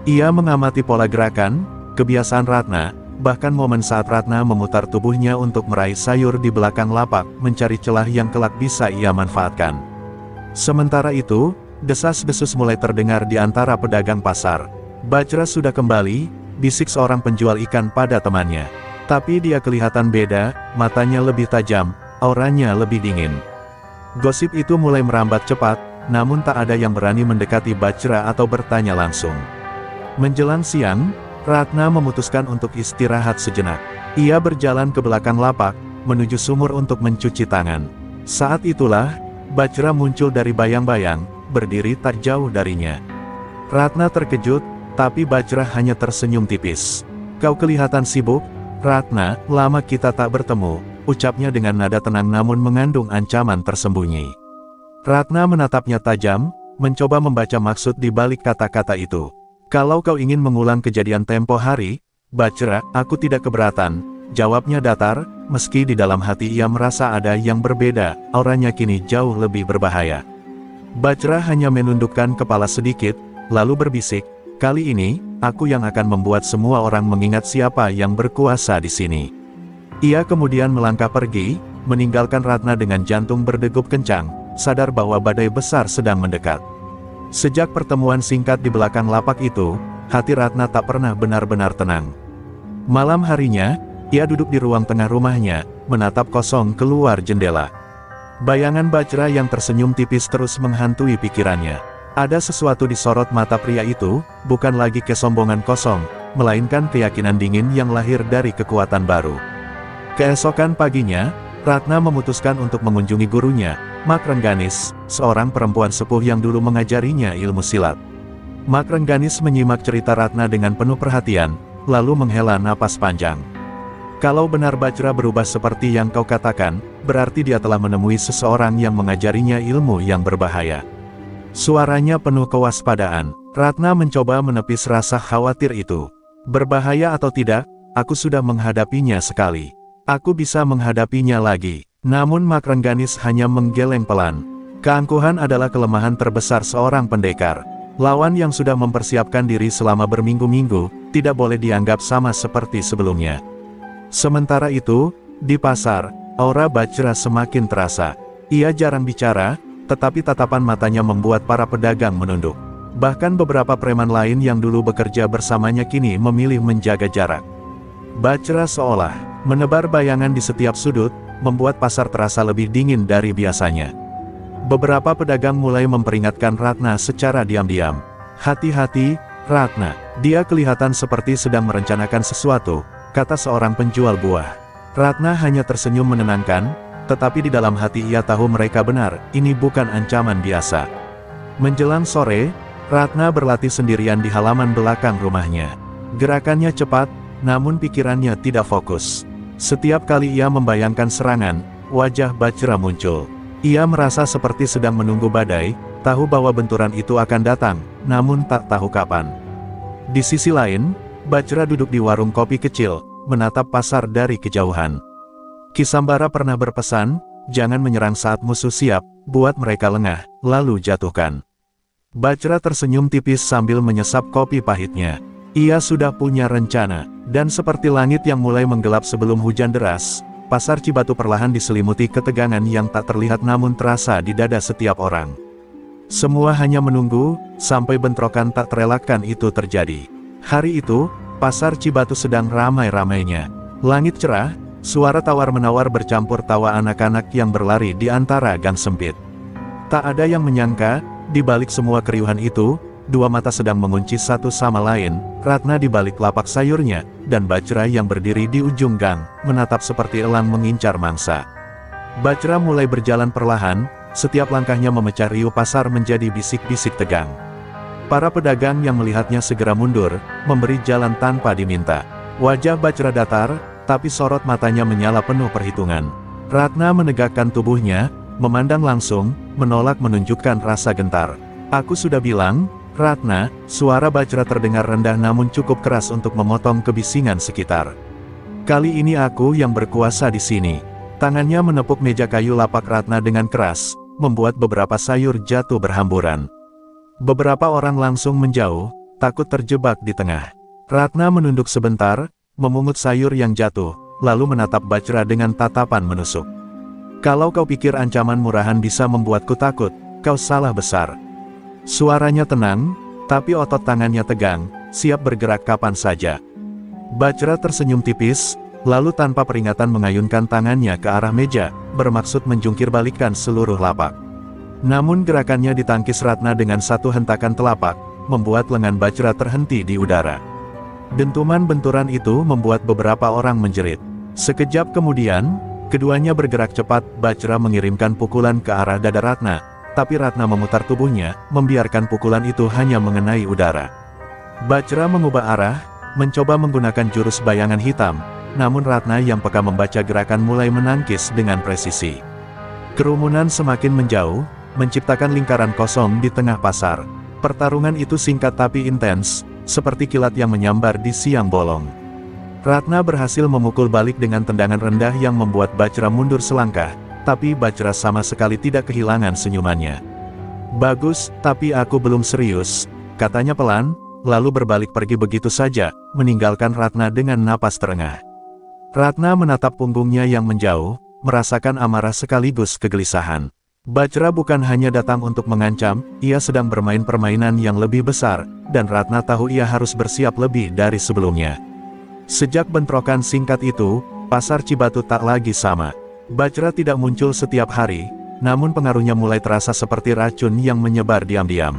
Ia mengamati pola gerakan, kebiasaan Ratna, bahkan momen saat Ratna memutar tubuhnya untuk meraih sayur di belakang lapak, mencari celah yang kelak bisa ia manfaatkan. Sementara itu, desas-desus mulai terdengar di antara pedagang pasar. "Bajra sudah kembali," bisik seorang penjual ikan pada temannya. Tapi dia kelihatan beda, matanya lebih tajam, auranya lebih dingin. Gosip itu mulai merambat cepat, namun tak ada yang berani mendekati Bajra atau bertanya langsung. Menjelang siang, Ratna memutuskan untuk istirahat sejenak. Ia berjalan ke belakang lapak, menuju sumur untuk mencuci tangan. Saat itulah, Bajra muncul dari bayang-bayang, berdiri tak jauh darinya. Ratna terkejut, tapi Bajra hanya tersenyum tipis. "Kau kelihatan sibuk, Ratna, lama kita tak bertemu," ucapnya dengan nada tenang namun mengandung ancaman tersembunyi. Ratna menatapnya tajam, mencoba membaca maksud di balik kata-kata itu. Kalau kau ingin mengulang kejadian tempo hari, Bajra, aku tidak keberatan, jawabnya datar, meski di dalam hati ia merasa ada yang berbeda, auranya kini jauh lebih berbahaya. Bajra hanya menundukkan kepala sedikit, lalu berbisik, kali ini, aku yang akan membuat semua orang mengingat siapa yang berkuasa di sini. Ia kemudian melangkah pergi, meninggalkan Ratna dengan jantung berdegup kencang, sadar bahwa badai besar sedang mendekat. Sejak pertemuan singkat di belakang lapak itu, hati Ratna tak pernah benar-benar tenang. Malam harinya, ia duduk di ruang tengah rumahnya, menatap kosong keluar jendela. Bayangan Bajra yang tersenyum tipis terus menghantui pikirannya. Ada sesuatu di sorot mata pria itu, bukan lagi kesombongan kosong, melainkan keyakinan dingin yang lahir dari kekuatan baru. Keesokan paginya, Ratna memutuskan untuk mengunjungi gurunya, Mak Rengganis, seorang perempuan sepuh yang dulu mengajarinya ilmu silat. Mak Rengganis menyimak cerita Ratna dengan penuh perhatian, lalu menghela napas panjang. Kalau benar Bajra berubah seperti yang kau katakan, berarti dia telah menemui seseorang yang mengajarinya ilmu yang berbahaya. Suaranya penuh kewaspadaan. Ratna mencoba menepis rasa khawatir itu. Berbahaya atau tidak, aku sudah menghadapinya sekali. Aku bisa menghadapinya lagi. Namun Mak Rengganis hanya menggeleng pelan. Keangkuhan adalah kelemahan terbesar seorang pendekar. Lawan yang sudah mempersiapkan diri selama berminggu-minggu, tidak boleh dianggap sama seperti sebelumnya. Sementara itu, di pasar, aura Bajra semakin terasa. Ia jarang bicara, tetapi tatapan matanya membuat para pedagang menunduk. Bahkan beberapa preman lain yang dulu bekerja bersamanya kini memilih menjaga jarak. Bajra seolah menebar bayangan di setiap sudut, membuat pasar terasa lebih dingin dari biasanya. Beberapa pedagang mulai memperingatkan Ratna secara diam-diam. Hati-hati, Ratna, dia kelihatan seperti sedang merencanakan sesuatu, kata seorang penjual buah. Ratna hanya tersenyum menenangkan, tetapi di dalam hati ia tahu mereka benar, ini bukan ancaman biasa. Menjelang sore, Ratna berlatih sendirian di halaman belakang rumahnya. Gerakannya cepat, namun pikirannya tidak fokus. Setiap kali ia membayangkan serangan, wajah Bajra muncul. Ia merasa seperti sedang menunggu badai, tahu bahwa benturan itu akan datang, namun tak tahu kapan. Di sisi lain, Bajra duduk di warung kopi kecil, menatap pasar dari kejauhan. Ki Sambara pernah berpesan, jangan menyerang saat musuh siap, buat mereka lengah, lalu jatuhkan. Bajra tersenyum tipis sambil menyesap kopi pahitnya. Ia sudah punya rencana, dan seperti langit yang mulai menggelap sebelum hujan deras, pasar Cibatu perlahan diselimuti ketegangan yang tak terlihat namun terasa di dada setiap orang. Semua hanya menunggu, sampai bentrokan tak terelakkan itu terjadi. Hari itu, pasar Cibatu sedang ramai-ramainya. Langit cerah, suara tawar-menawar bercampur tawa anak-anak yang berlari di antara gang sempit. Tak ada yang menyangka, di balik semua keriuhan itu, dua mata sedang mengunci satu sama lain, Ratna di balik lapak sayurnya, dan Bajra yang berdiri di ujung gang, menatap seperti elang mengincar mangsa. Bajra mulai berjalan perlahan, setiap langkahnya memecah riuh pasar menjadi bisik-bisik tegang. Para pedagang yang melihatnya segera mundur, memberi jalan tanpa diminta. Wajah Bajra datar, tapi sorot matanya menyala penuh perhitungan. Ratna menegakkan tubuhnya, memandang langsung, menolak menunjukkan rasa gentar. Aku sudah bilang, Ratna, suara Bajra terdengar rendah namun cukup keras untuk memotong kebisingan sekitar. Kali ini aku yang berkuasa di sini. Tangannya menepuk meja kayu lapak Ratna dengan keras, membuat beberapa sayur jatuh berhamburan. Beberapa orang langsung menjauh, takut terjebak di tengah. Ratna menunduk sebentar, memungut sayur yang jatuh, lalu menatap Bajra dengan tatapan menusuk. Kalau kau pikir ancaman murahan bisa membuatku takut, kau salah besar. Suaranya tenang, tapi otot tangannya tegang, siap bergerak kapan saja. Bajra tersenyum tipis, lalu tanpa peringatan mengayunkan tangannya ke arah meja, bermaksud menjungkir balikkan seluruh lapak. Namun gerakannya ditangkis Ratna dengan satu hentakan telapak, membuat lengan Bajra terhenti di udara. Dentuman benturan itu membuat beberapa orang menjerit. Sekejap kemudian, keduanya bergerak cepat, Bajra mengirimkan pukulan ke arah dada Ratna. Tapi Ratna memutar tubuhnya, membiarkan pukulan itu hanya mengenai udara. Bajra mengubah arah, mencoba menggunakan jurus bayangan hitam, namun Ratna yang peka membaca gerakan mulai menangkis dengan presisi. Kerumunan semakin menjauh, menciptakan lingkaran kosong di tengah pasar. Pertarungan itu singkat tapi intens, seperti kilat yang menyambar di siang bolong. Ratna berhasil memukul balik dengan tendangan rendah yang membuat Bajra mundur selangkah, tapi Bajra sama sekali tidak kehilangan senyumannya. "Bagus, tapi aku belum serius," katanya pelan, lalu berbalik pergi begitu saja, meninggalkan Ratna dengan napas terengah. Ratna menatap punggungnya yang menjauh, merasakan amarah sekaligus kegelisahan. Bajra bukan hanya datang untuk mengancam, ia sedang bermain permainan yang lebih besar, dan Ratna tahu ia harus bersiap lebih dari sebelumnya. Sejak bentrokan singkat itu, pasar Cibatu tak lagi sama. Bajra tidak muncul setiap hari, namun pengaruhnya mulai terasa seperti racun yang menyebar diam-diam.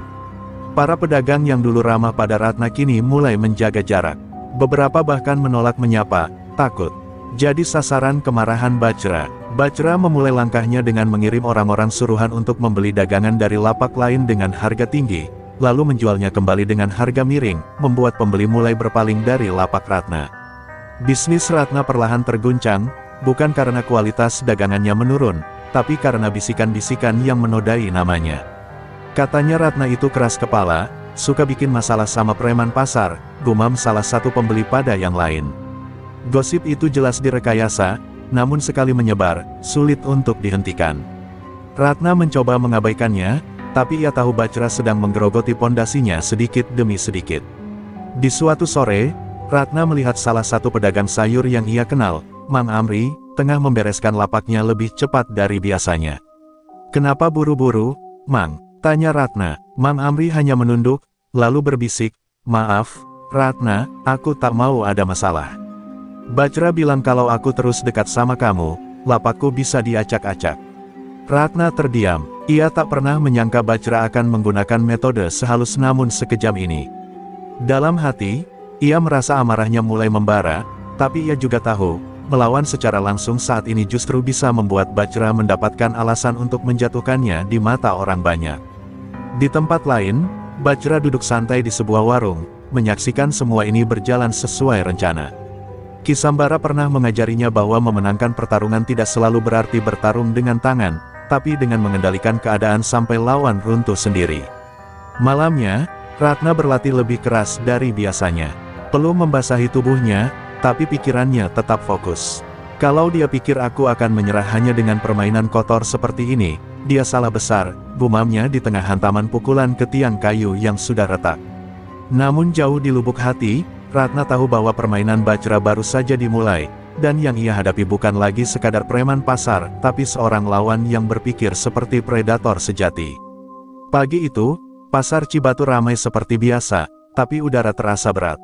Para pedagang yang dulu ramah pada Ratna kini mulai menjaga jarak. Beberapa bahkan menolak menyapa, takut jadi sasaran kemarahan Bajra. Bajra memulai langkahnya dengan mengirim orang-orang suruhan untuk membeli dagangan dari lapak lain dengan harga tinggi, lalu menjualnya kembali dengan harga miring, membuat pembeli mulai berpaling dari lapak Ratna. Bisnis Ratna perlahan terguncang, bukan karena kualitas dagangannya menurun, tapi karena bisikan-bisikan yang menodai namanya. Katanya Ratna itu keras kepala, suka bikin masalah sama preman pasar, gumam salah satu pembeli pada yang lain. Gosip itu jelas direkayasa, namun sekali menyebar, sulit untuk dihentikan. Ratna mencoba mengabaikannya, tapi ia tahu Bajra sedang menggerogoti pondasinya sedikit demi sedikit. Di suatu sore, Ratna melihat salah satu pedagang sayur yang ia kenal, Mang Amri, tengah membereskan lapaknya lebih cepat dari biasanya. "Kenapa buru-buru, Mang?" tanya Ratna. Mang Amri hanya menunduk, lalu berbisik, "Maaf, Ratna, aku tak mau ada masalah. Bajra bilang kalau aku terus dekat sama kamu, lapakku bisa diacak-acak." Ratna terdiam, ia tak pernah menyangka Bajra akan menggunakan metode sehalus namun sekejam ini. Dalam hati, ia merasa amarahnya mulai membara, tapi ia juga tahu, melawan secara langsung saat ini justru bisa membuat Bajra mendapatkan alasan untuk menjatuhkannya di mata orang banyak. Di tempat lain, Bajra duduk santai di sebuah warung, menyaksikan semua ini berjalan sesuai rencana. Ki Sambara pernah mengajarinya bahwa memenangkan pertarungan tidak selalu berarti bertarung dengan tangan, tapi dengan mengendalikan keadaan sampai lawan runtuh sendiri. Malamnya, Ratna berlatih lebih keras dari biasanya. Perlu membasahi tubuhnya, tapi pikirannya tetap fokus. Kalau dia pikir aku akan menyerah hanya dengan permainan kotor seperti ini, dia salah besar, gumamnya di tengah hantaman pukulan ke tiang kayu yang sudah retak. Namun jauh di lubuk hati, Ratna tahu bahwa permainan Bajra baru saja dimulai, dan yang ia hadapi bukan lagi sekadar preman pasar, tapi seorang lawan yang berpikir seperti predator sejati. Pagi itu, pasar Cibatu ramai seperti biasa, tapi udara terasa berat.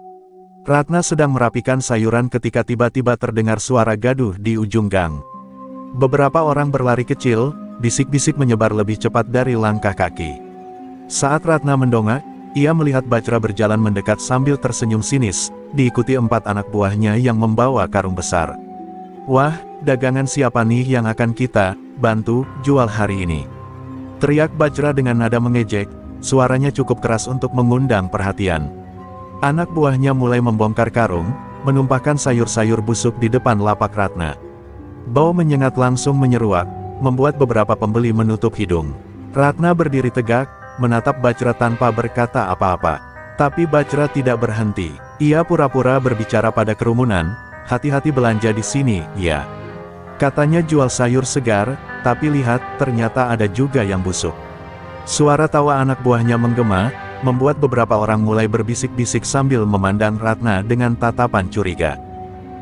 Ratna sedang merapikan sayuran ketika tiba-tiba terdengar suara gaduh di ujung gang. Beberapa orang berlari kecil, bisik-bisik menyebar lebih cepat dari langkah kaki. Saat Ratna mendongak, ia melihat Bajra berjalan mendekat sambil tersenyum sinis, diikuti 4 anak buahnya yang membawa karung besar. "Wah, dagangan siapa nih yang akan kita bantu jual hari ini?" teriak Bajra dengan nada mengejek, suaranya cukup keras untuk mengundang perhatian. Anak buahnya mulai membongkar karung, menumpahkan sayur-sayur busuk di depan lapak Ratna. Bau menyengat langsung menyeruak, membuat beberapa pembeli menutup hidung. Ratna berdiri tegak, menatap Bajra tanpa berkata apa-apa. Tapi Bajra tidak berhenti. Ia pura-pura berbicara pada kerumunan, "Hati-hati belanja di sini, ya." Katanya jual sayur segar, tapi lihat, ternyata ada juga yang busuk. Suara tawa anak buahnya menggema, membuat beberapa orang mulai berbisik-bisik sambil memandang Ratna dengan tatapan curiga.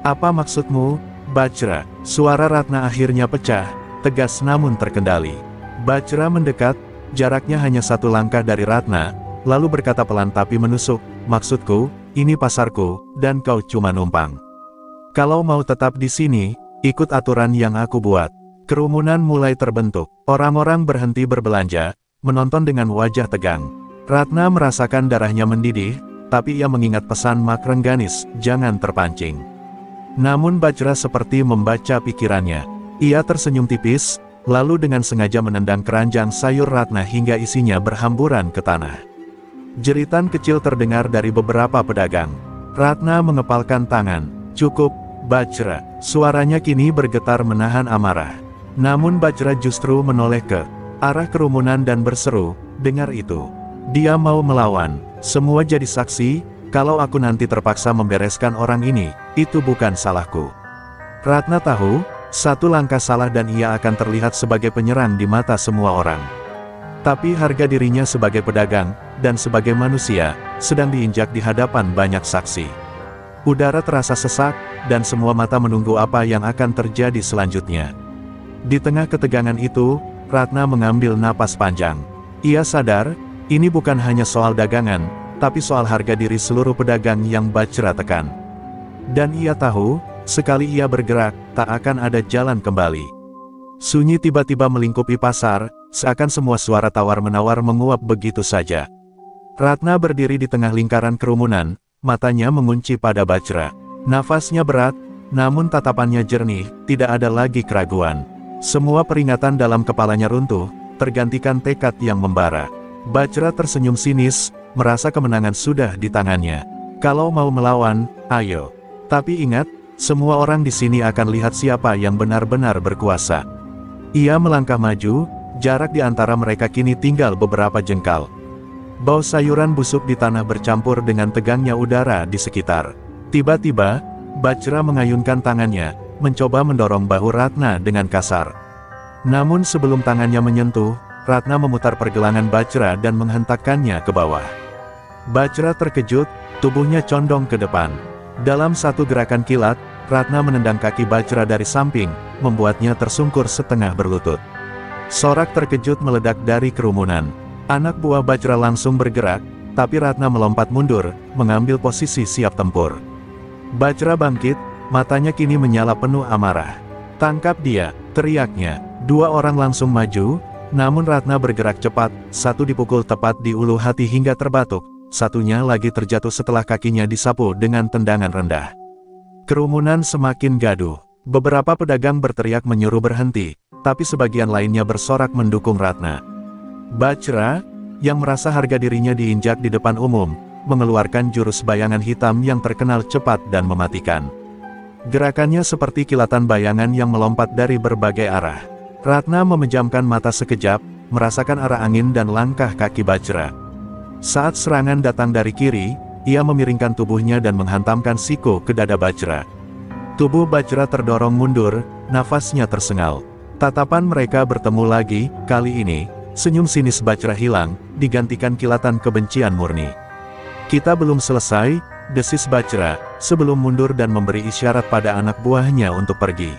"Apa maksudmu, Bajra?" Suara Ratna akhirnya pecah, tegas namun terkendali. Bajra mendekat, jaraknya hanya 1 langkah dari Ratna, lalu berkata pelan tapi menusuk, "Maksudku, ini pasarku, dan kau cuma numpang. Kalau mau tetap di sini, ikut aturan yang aku buat." Kerumunan mulai terbentuk, orang-orang berhenti berbelanja, menonton dengan wajah tegang. Ratna merasakan darahnya mendidih, tapi ia mengingat pesan Mak Rengganis, jangan terpancing. Namun Bajra seperti membaca pikirannya. Ia tersenyum tipis, lalu dengan sengaja menendang keranjang sayur Ratna hingga isinya berhamburan ke tanah. Jeritan kecil terdengar dari beberapa pedagang. Ratna mengepalkan tangan. "Cukup, Bajra." Suaranya kini bergetar menahan amarah. Namun Bajra justru menoleh ke arah kerumunan dan berseru, "Dengar itu. Dia mau melawan. Semua jadi saksi, kalau aku nanti terpaksa membereskan orang ini, itu bukan salahku." Ratna tahu, satu langkah salah dan ia akan terlihat sebagai penyerang di mata semua orang. Tapi harga dirinya sebagai pedagang, dan sebagai manusia, sedang diinjak di hadapan banyak saksi. Udara terasa sesak, dan semua mata menunggu apa yang akan terjadi selanjutnya. Di tengah ketegangan itu, Ratna mengambil napas panjang. Ia sadar, ini bukan hanya soal dagangan, tapi soal harga diri seluruh pedagang yang Bajra tekan. Dan ia tahu, sekali ia bergerak, tak akan ada jalan kembali. Sunyi tiba-tiba melingkupi pasar, seakan semua suara tawar-menawar menguap begitu saja. Ratna berdiri di tengah lingkaran kerumunan, matanya mengunci pada Bajra. Nafasnya berat, namun tatapannya jernih, tidak ada lagi keraguan. Semua peringatan dalam kepalanya runtuh, tergantikan tekad yang membara. Bajra tersenyum sinis, merasa kemenangan sudah di tangannya. Kalau mau melawan, ayo. Tapi ingat, semua orang di sini akan lihat siapa yang benar-benar berkuasa. Ia melangkah maju, jarak di antara mereka kini tinggal beberapa jengkal. Bau sayuran busuk di tanah bercampur dengan tegangnya udara di sekitar. Tiba-tiba, Bajra mengayunkan tangannya, mencoba mendorong bahu Ratna dengan kasar. Namun sebelum tangannya menyentuh, Ratna memutar pergelangan Bajra dan menghentakkannya ke bawah. Bajra terkejut, tubuhnya condong ke depan. Dalam satu gerakan kilat, Ratna menendang kaki Bajra dari samping, membuatnya tersungkur setengah berlutut. Sorak terkejut meledak dari kerumunan. Anak buah Bajra langsung bergerak, tapi Ratna melompat mundur, mengambil posisi siap tempur. Bajra bangkit, matanya kini menyala penuh amarah. "Tangkap dia!" teriaknya. Dua orang langsung maju, namun Ratna bergerak cepat, satu dipukul tepat di ulu hati hingga terbatuk. Satunya lagi terjatuh setelah kakinya disapu dengan tendangan rendah. Kerumunan semakin gaduh. Beberapa pedagang berteriak menyuruh berhenti, tapi sebagian lainnya bersorak mendukung Ratna. Bajra, yang merasa harga dirinya diinjak di depan umum, mengeluarkan jurus bayangan hitam yang terkenal cepat dan mematikan. Gerakannya seperti kilatan bayangan yang melompat dari berbagai arah. Ratna memejamkan mata sekejap, merasakan arah angin dan langkah kaki Bajra. Saat serangan datang dari kiri, ia memiringkan tubuhnya dan menghantamkan siku ke dada Bajra. Tubuh Bajra terdorong mundur, nafasnya tersengal. Tatapan mereka bertemu lagi, kali ini, senyum sinis Bajra hilang, digantikan kilatan kebencian murni. "Kita belum selesai," desis Bajra, sebelum mundur dan memberi isyarat pada anak buahnya untuk pergi.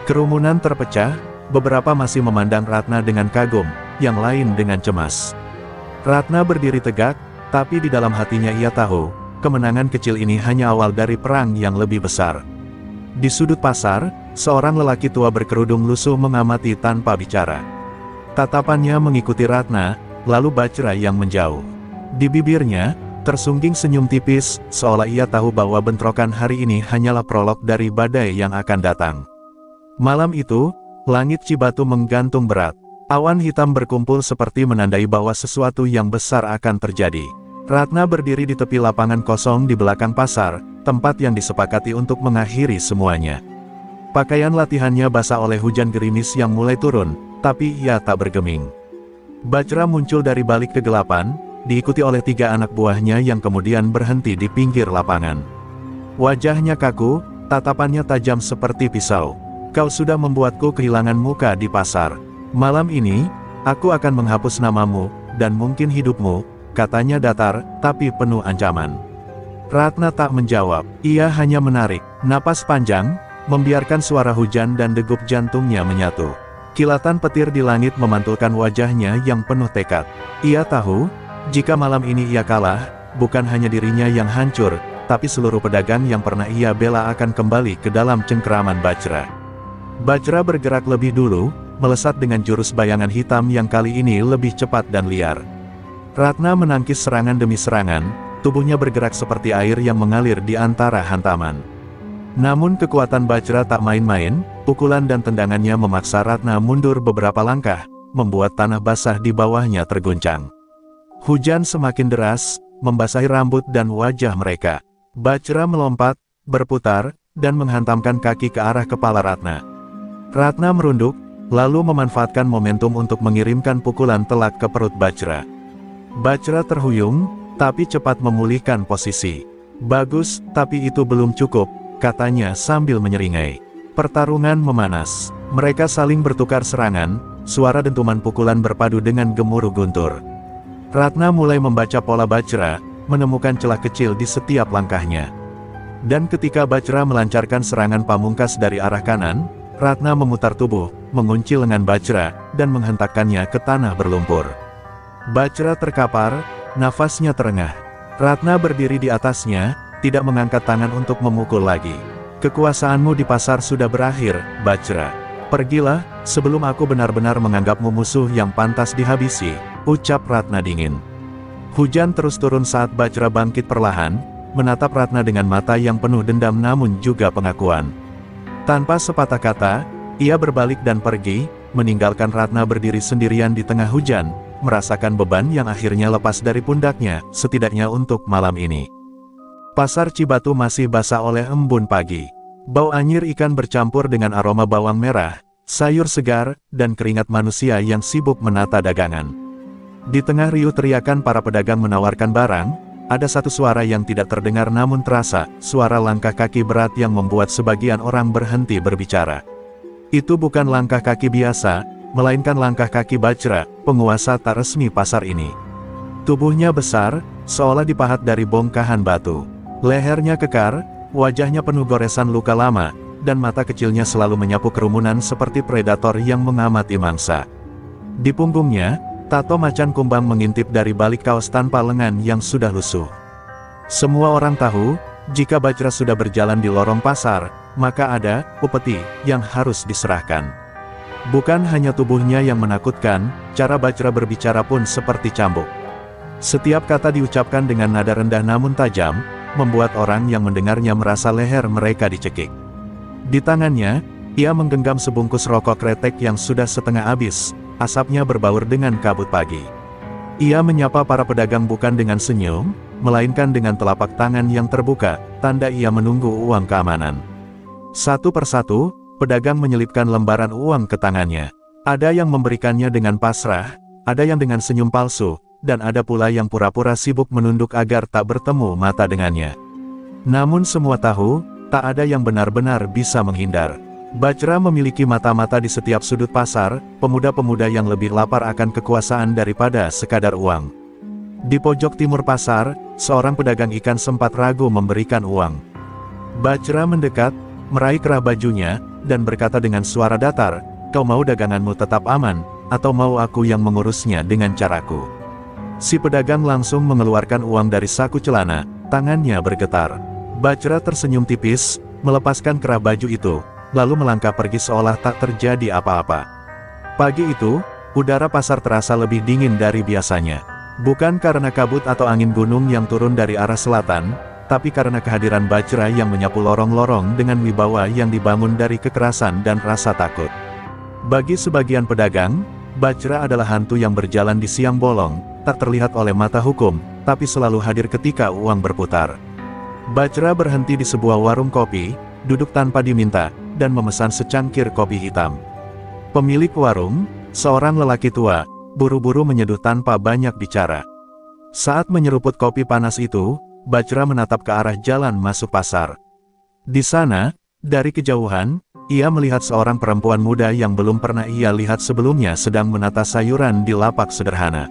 Kerumunan terpecah, beberapa masih memandang Ratna dengan kagum, yang lain dengan cemas. Ratna berdiri tegak, tapi di dalam hatinya ia tahu, kemenangan kecil ini hanya awal dari perang yang lebih besar. Di sudut pasar, seorang lelaki tua berkerudung lusuh mengamati tanpa bicara. Tatapannya mengikuti Ratna, lalu Bajra yang menjauh. Di bibirnya, tersungging senyum tipis, seolah ia tahu bahwa bentrokan hari ini hanyalah prolog dari badai yang akan datang. Malam itu, langit Cibatu menggantung berat. Awan hitam berkumpul seperti menandai bahwa sesuatu yang besar akan terjadi. Ratna berdiri di tepi lapangan kosong di belakang pasar, tempat yang disepakati untuk mengakhiri semuanya. Pakaian latihannya basah oleh hujan gerimis yang mulai turun, tapi ia tak bergeming. Bajra muncul dari balik kegelapan, diikuti oleh 3 anak buahnya yang kemudian berhenti di pinggir lapangan. Wajahnya kaku, tatapannya tajam seperti pisau. "Kau sudah membuatku kehilangan muka di pasar. Malam ini, aku akan menghapus namamu, dan mungkin hidupmu," katanya datar, tapi penuh ancaman. Ratna tak menjawab, ia hanya menarik napas panjang, membiarkan suara hujan dan degup jantungnya menyatu. Kilatan petir di langit memantulkan wajahnya yang penuh tekad. Ia tahu, jika malam ini ia kalah, bukan hanya dirinya yang hancur, tapi seluruh pedagang yang pernah ia bela akan kembali ke dalam cengkeraman Bajra. Bajra bergerak lebih dulu, melesat dengan jurus bayangan hitam yang kali ini lebih cepat dan liar. Ratna menangkis serangan demi serangan, tubuhnya bergerak seperti air yang mengalir di antara hantaman. Namun kekuatan Bajra tak main-main, pukulan dan tendangannya memaksa Ratna mundur beberapa langkah, membuat tanah basah di bawahnya terguncang. Hujan semakin deras, membasahi rambut dan wajah mereka. Bajra melompat, berputar, dan menghantamkan kaki ke arah kepala Ratna. Ratna merunduk, lalu memanfaatkan momentum untuk mengirimkan pukulan telak ke perut Bajra. Bajra terhuyung, tapi cepat memulihkan posisi. "Bagus, tapi itu belum cukup," katanya sambil menyeringai. Pertarungan memanas. Mereka saling bertukar serangan, suara dentuman pukulan berpadu dengan gemuruh guntur. Ratna mulai membaca pola Bajra, menemukan celah kecil di setiap langkahnya. Dan ketika Bajra melancarkan serangan pamungkas dari arah kanan, Ratna memutar tubuh, mengunci lengan Bajra, dan menghentakkannya ke tanah berlumpur. Bajra terkapar, nafasnya terengah. Ratna berdiri di atasnya, tidak mengangkat tangan untuk memukul lagi. "Kekuasaanmu di pasar sudah berakhir, Bajra. Pergilah, sebelum aku benar-benar menganggapmu musuh yang pantas dihabisi," ucap Ratna dingin. Hujan terus turun saat Bajra bangkit perlahan, menatap Ratna dengan mata yang penuh dendam namun juga pengakuan. Tanpa sepatah kata, ia berbalik dan pergi, meninggalkan Ratna berdiri sendirian di tengah hujan, merasakan beban yang akhirnya lepas dari pundaknya, setidaknya untuk malam ini. Pasar Cibatu masih basah oleh embun pagi. Bau anyir ikan bercampur dengan aroma bawang merah, sayur segar, dan keringat manusia yang sibuk menata dagangan. Di tengah riuh teriakan para pedagang menawarkan barang, ada satu suara yang tidak terdengar namun terasa, suara langkah kaki berat yang membuat sebagian orang berhenti berbicara. Itu bukan langkah kaki biasa, melainkan langkah kaki Bajra, penguasa tak resmi pasar ini. Tubuhnya besar, seolah dipahat dari bongkahan batu. Lehernya kekar, wajahnya penuh goresan luka lama, dan mata kecilnya selalu menyapu kerumunan seperti predator yang mengamati mangsa. Di punggungnya, tato macan kumbang mengintip dari balik kaos tanpa lengan yang sudah lusuh. Semua orang tahu, jika Bajra sudah berjalan di lorong pasar, maka ada upeti yang harus diserahkan. Bukan hanya tubuhnya yang menakutkan, cara Bajra berbicara pun seperti cambuk. Setiap kata diucapkan dengan nada rendah namun tajam, membuat orang yang mendengarnya merasa leher mereka dicekik. Di tangannya, ia menggenggam sebungkus rokok kretek yang sudah setengah habis, asapnya berbaur dengan kabut pagi. Ia menyapa para pedagang bukan dengan senyum, melainkan dengan telapak tangan yang terbuka, tanda ia menunggu uang keamanan. Satu persatu, pedagang menyelipkan lembaran uang ke tangannya. Ada yang memberikannya dengan pasrah, ada yang dengan senyum palsu, dan ada pula yang pura-pura sibuk menunduk agar tak bertemu mata dengannya. Namun semua tahu, tak ada yang benar-benar bisa menghindar. Bajra memiliki mata-mata di setiap sudut pasar, pemuda-pemuda yang lebih lapar akan kekuasaan daripada sekadar uang. Di pojok timur pasar, seorang pedagang ikan sempat ragu memberikan uang. Bajra mendekat, meraih kerah bajunya, dan berkata dengan suara datar, "Kau mau daganganmu tetap aman, atau mau aku yang mengurusnya dengan caraku?" Si pedagang langsung mengeluarkan uang dari saku celana, tangannya bergetar. Bajra tersenyum tipis, melepaskan kerah baju itu, lalu melangkah pergi seolah tak terjadi apa-apa. Pagi itu, udara pasar terasa lebih dingin dari biasanya. Bukan karena kabut atau angin gunung yang turun dari arah selatan, tapi karena kehadiran Bajra yang menyapu lorong-lorong dengan wibawa yang dibangun dari kekerasan dan rasa takut. Bagi sebagian pedagang, Bajra adalah hantu yang berjalan di siang bolong, tak terlihat oleh mata hukum, tapi selalu hadir ketika uang berputar. Bajra berhenti di sebuah warung kopi, duduk tanpa diminta, dan memesan secangkir kopi hitam. Pemilik warung, seorang lelaki tua, buru-buru menyeduh tanpa banyak bicara. Saat menyeruput kopi panas itu, Bajra menatap ke arah jalan masuk pasar. Di sana, dari kejauhan, ia melihat seorang perempuan muda yang belum pernah ia lihat sebelumnya sedang menata sayuran di lapak sederhana.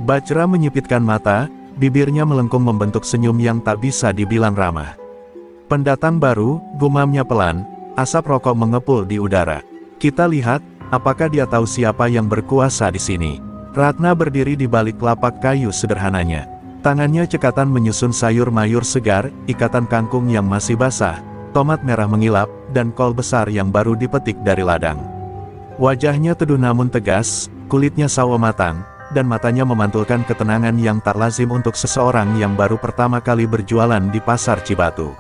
Bajra menyipitkan mata, bibirnya melengkung membentuk senyum yang tak bisa dibilang ramah. "Pendatang baru," gumamnya pelan, asap rokok mengepul di udara. "Kita lihat, apakah dia tahu siapa yang berkuasa di sini." Ratna berdiri di balik lapak kayu sederhananya. Tangannya cekatan menyusun sayur mayur segar, ikatan kangkung yang masih basah, tomat merah mengilap, dan kol besar yang baru dipetik dari ladang. Wajahnya teduh namun tegas, kulitnya sawo matang, dan matanya memantulkan ketenangan yang tak lazim untuk seseorang yang baru pertama kali berjualan di pasar Cibatu.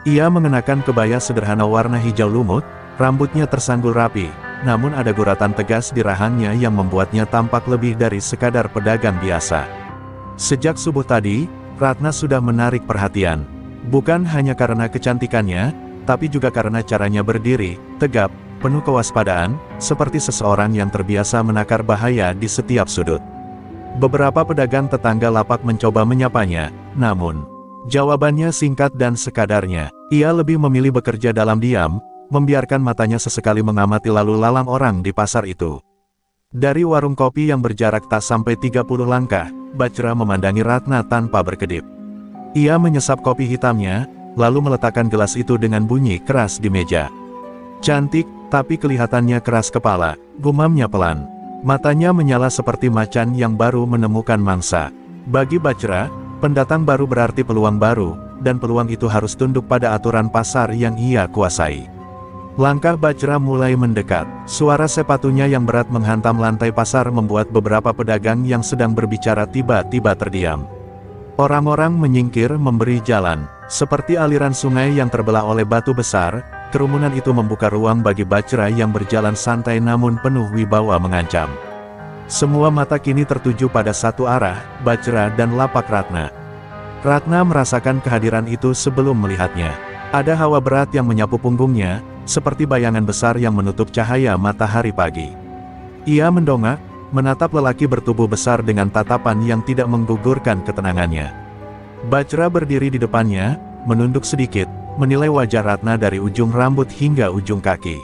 Ia mengenakan kebaya sederhana warna hijau lumut, rambutnya tersanggul rapi, namun ada guratan tegas di rahangnya yang membuatnya tampak lebih dari sekadar pedagang biasa. Sejak subuh tadi, Ratna sudah menarik perhatian. Bukan hanya karena kecantikannya, tapi juga karena caranya berdiri, tegap, penuh kewaspadaan, seperti seseorang yang terbiasa menakar bahaya di setiap sudut. Beberapa pedagang tetangga lapak mencoba menyapanya, namun jawabannya singkat dan sekadarnya. Ia lebih memilih bekerja dalam diam, membiarkan matanya sesekali mengamati lalu lalang orang di pasar itu. Dari warung kopi yang berjarak tak sampai 30 langkah, Bajra memandangi Ratna tanpa berkedip. Ia menyesap kopi hitamnya, lalu meletakkan gelas itu dengan bunyi keras di meja. "Cantik, tapi kelihatannya keras kepala," gumamnya pelan. Matanya menyala seperti macan yang baru menemukan mangsa. Bagi Bajra, pendatang baru berarti peluang baru, dan peluang itu harus tunduk pada aturan pasar yang ia kuasai. Langkah Bajra mulai mendekat. Suara sepatunya yang berat menghantam lantai pasar membuat beberapa pedagang yang sedang berbicara tiba-tiba terdiam. Orang-orang menyingkir memberi jalan. Seperti aliran sungai yang terbelah oleh batu besar, kerumunan itu membuka ruang bagi Bajra yang berjalan santai namun penuh wibawa mengancam. Semua mata kini tertuju pada satu arah, Bajra dan lapak Ratna. Ratna merasakan kehadiran itu sebelum melihatnya. Ada hawa berat yang menyapu punggungnya, seperti bayangan besar yang menutup cahaya matahari pagi. Ia mendongak, menatap lelaki bertubuh besar dengan tatapan yang tidak menggugurkan ketenangannya. Bajra berdiri di depannya, menunduk sedikit, menilai wajah Ratna dari ujung rambut hingga ujung kaki.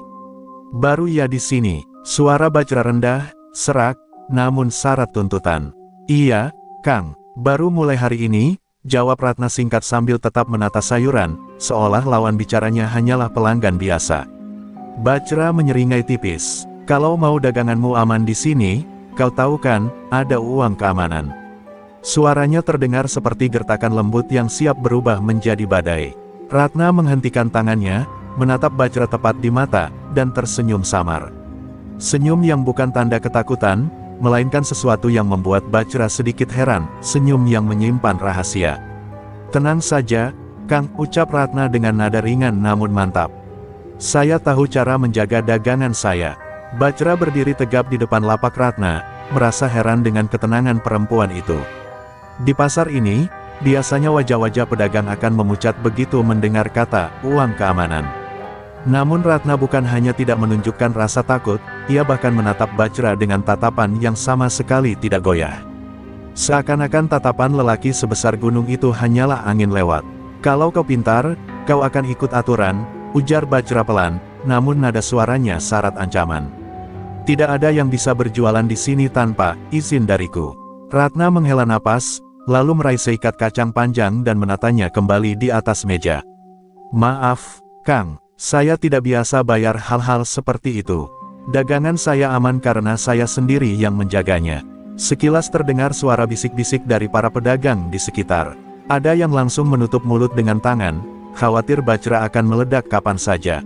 "Baru ya di sini," suara Bajra rendah, serak, namun syarat tuntutan. "Iya, Kang, baru mulai hari ini," jawab Ratna singkat sambil tetap menata sayuran, seolah lawan bicaranya hanyalah pelanggan biasa. Bajra menyeringai tipis. "Kalau mau daganganmu aman di sini, kau tahu kan, ada uang keamanan." Suaranya terdengar seperti gertakan lembut yang siap berubah menjadi badai. Ratna menghentikan tangannya, menatap Bajra tepat di mata, dan tersenyum samar. Senyum yang bukan tanda ketakutan, melainkan sesuatu yang membuat Bajra sedikit heran, senyum yang menyimpan rahasia. "Tenang saja, Kang," ucap Ratna dengan nada ringan namun mantap. "Saya tahu cara menjaga dagangan saya." Bajra berdiri tegap di depan lapak Ratna, merasa heran dengan ketenangan perempuan itu. Di pasar ini, biasanya wajah-wajah pedagang akan memucat begitu mendengar kata "uang keamanan". Namun Ratna bukan hanya tidak menunjukkan rasa takut, ia bahkan menatap Bajra dengan tatapan yang sama sekali tidak goyah. Seakan-akan tatapan lelaki sebesar gunung itu hanyalah angin lewat. "Kalau kau pintar, kau akan ikut aturan," ujar Bajra pelan, namun nada suaranya syarat ancaman. "Tidak ada yang bisa berjualan di sini tanpa izin dariku." Ratna menghela napas, lalu meraih seikat kacang panjang dan menatanya kembali di atas meja. "Maaf, Kang, saya tidak biasa bayar hal-hal seperti itu. Dagangan saya aman karena saya sendiri yang menjaganya." Sekilas terdengar suara bisik-bisik dari para pedagang di sekitar. Ada yang langsung menutup mulut dengan tangan, khawatir Bajra akan meledak kapan saja.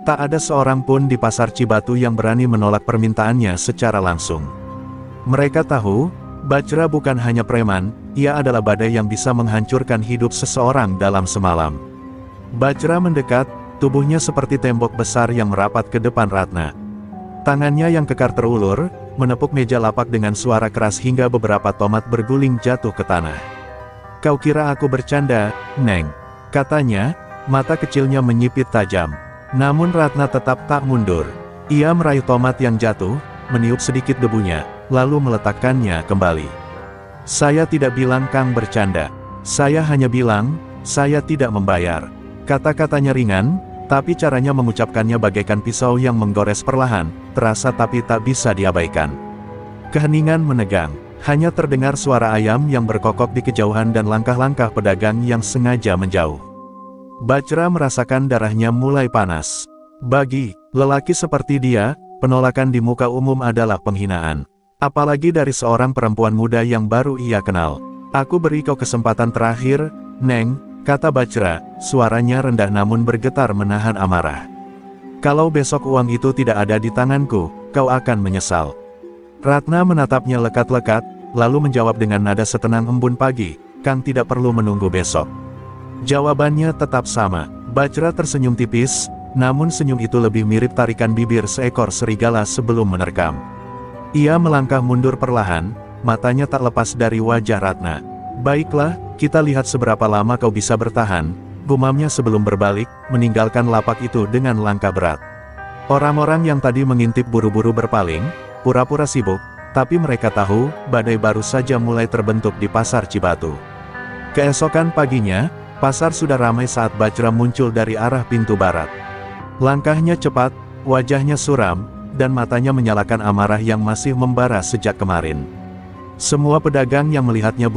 Tak ada seorang pun di pasar Cibatu yang berani menolak permintaannya secara langsung. Mereka tahu, Bajra bukan hanya preman, ia adalah badai yang bisa menghancurkan hidup seseorang dalam semalam. Bajra mendekat, tubuhnya seperti tembok besar yang merapat ke depan Ratna. Tangannya yang kekar terulur, menepuk meja lapak dengan suara keras hingga beberapa tomat berguling jatuh ke tanah. "Kau kira aku bercanda, Neng?" katanya, mata kecilnya menyipit tajam. Namun Ratna tetap tak mundur. Ia meraih tomat yang jatuh, meniup sedikit debunya, lalu meletakkannya kembali. "Saya tidak bilang Kang bercanda. Saya hanya bilang, saya tidak membayar." Kata-katanya ringan, tapi caranya mengucapkannya bagaikan pisau yang menggores perlahan, terasa tapi tak bisa diabaikan. Keheningan menegang, hanya terdengar suara ayam yang berkokok di kejauhan dan langkah-langkah pedagang yang sengaja menjauh. Bajra merasakan darahnya mulai panas. Bagi lelaki seperti dia, penolakan di muka umum adalah penghinaan. Apalagi dari seorang perempuan muda yang baru ia kenal. "Aku beri kau kesempatan terakhir, Neng," kata Bajra, suaranya rendah namun bergetar menahan amarah. "Kalau besok uang itu tidak ada di tanganku, kau akan menyesal." Ratna menatapnya lekat-lekat, lalu menjawab dengan nada setenang embun pagi, "Kang tidak perlu menunggu besok." Jawabannya tetap sama. Bajra tersenyum tipis, namun senyum itu lebih mirip tarikan bibir seekor serigala sebelum menerkam. Ia melangkah mundur perlahan, matanya tak lepas dari wajah Ratna. "Baiklah, kita lihat seberapa lama kau bisa bertahan," gumamnya sebelum berbalik, meninggalkan lapak itu dengan langkah berat. Orang-orang yang tadi mengintip buru-buru berpaling, pura-pura sibuk, tapi mereka tahu, badai baru saja mulai terbentuk di pasar Cibatu. Keesokan paginya, pasar sudah ramai saat Bajra muncul dari arah pintu barat. Langkahnya cepat, wajahnya suram, dan matanya menyalakan amarah yang masih membara sejak kemarin. Semua pedagang yang melihatnya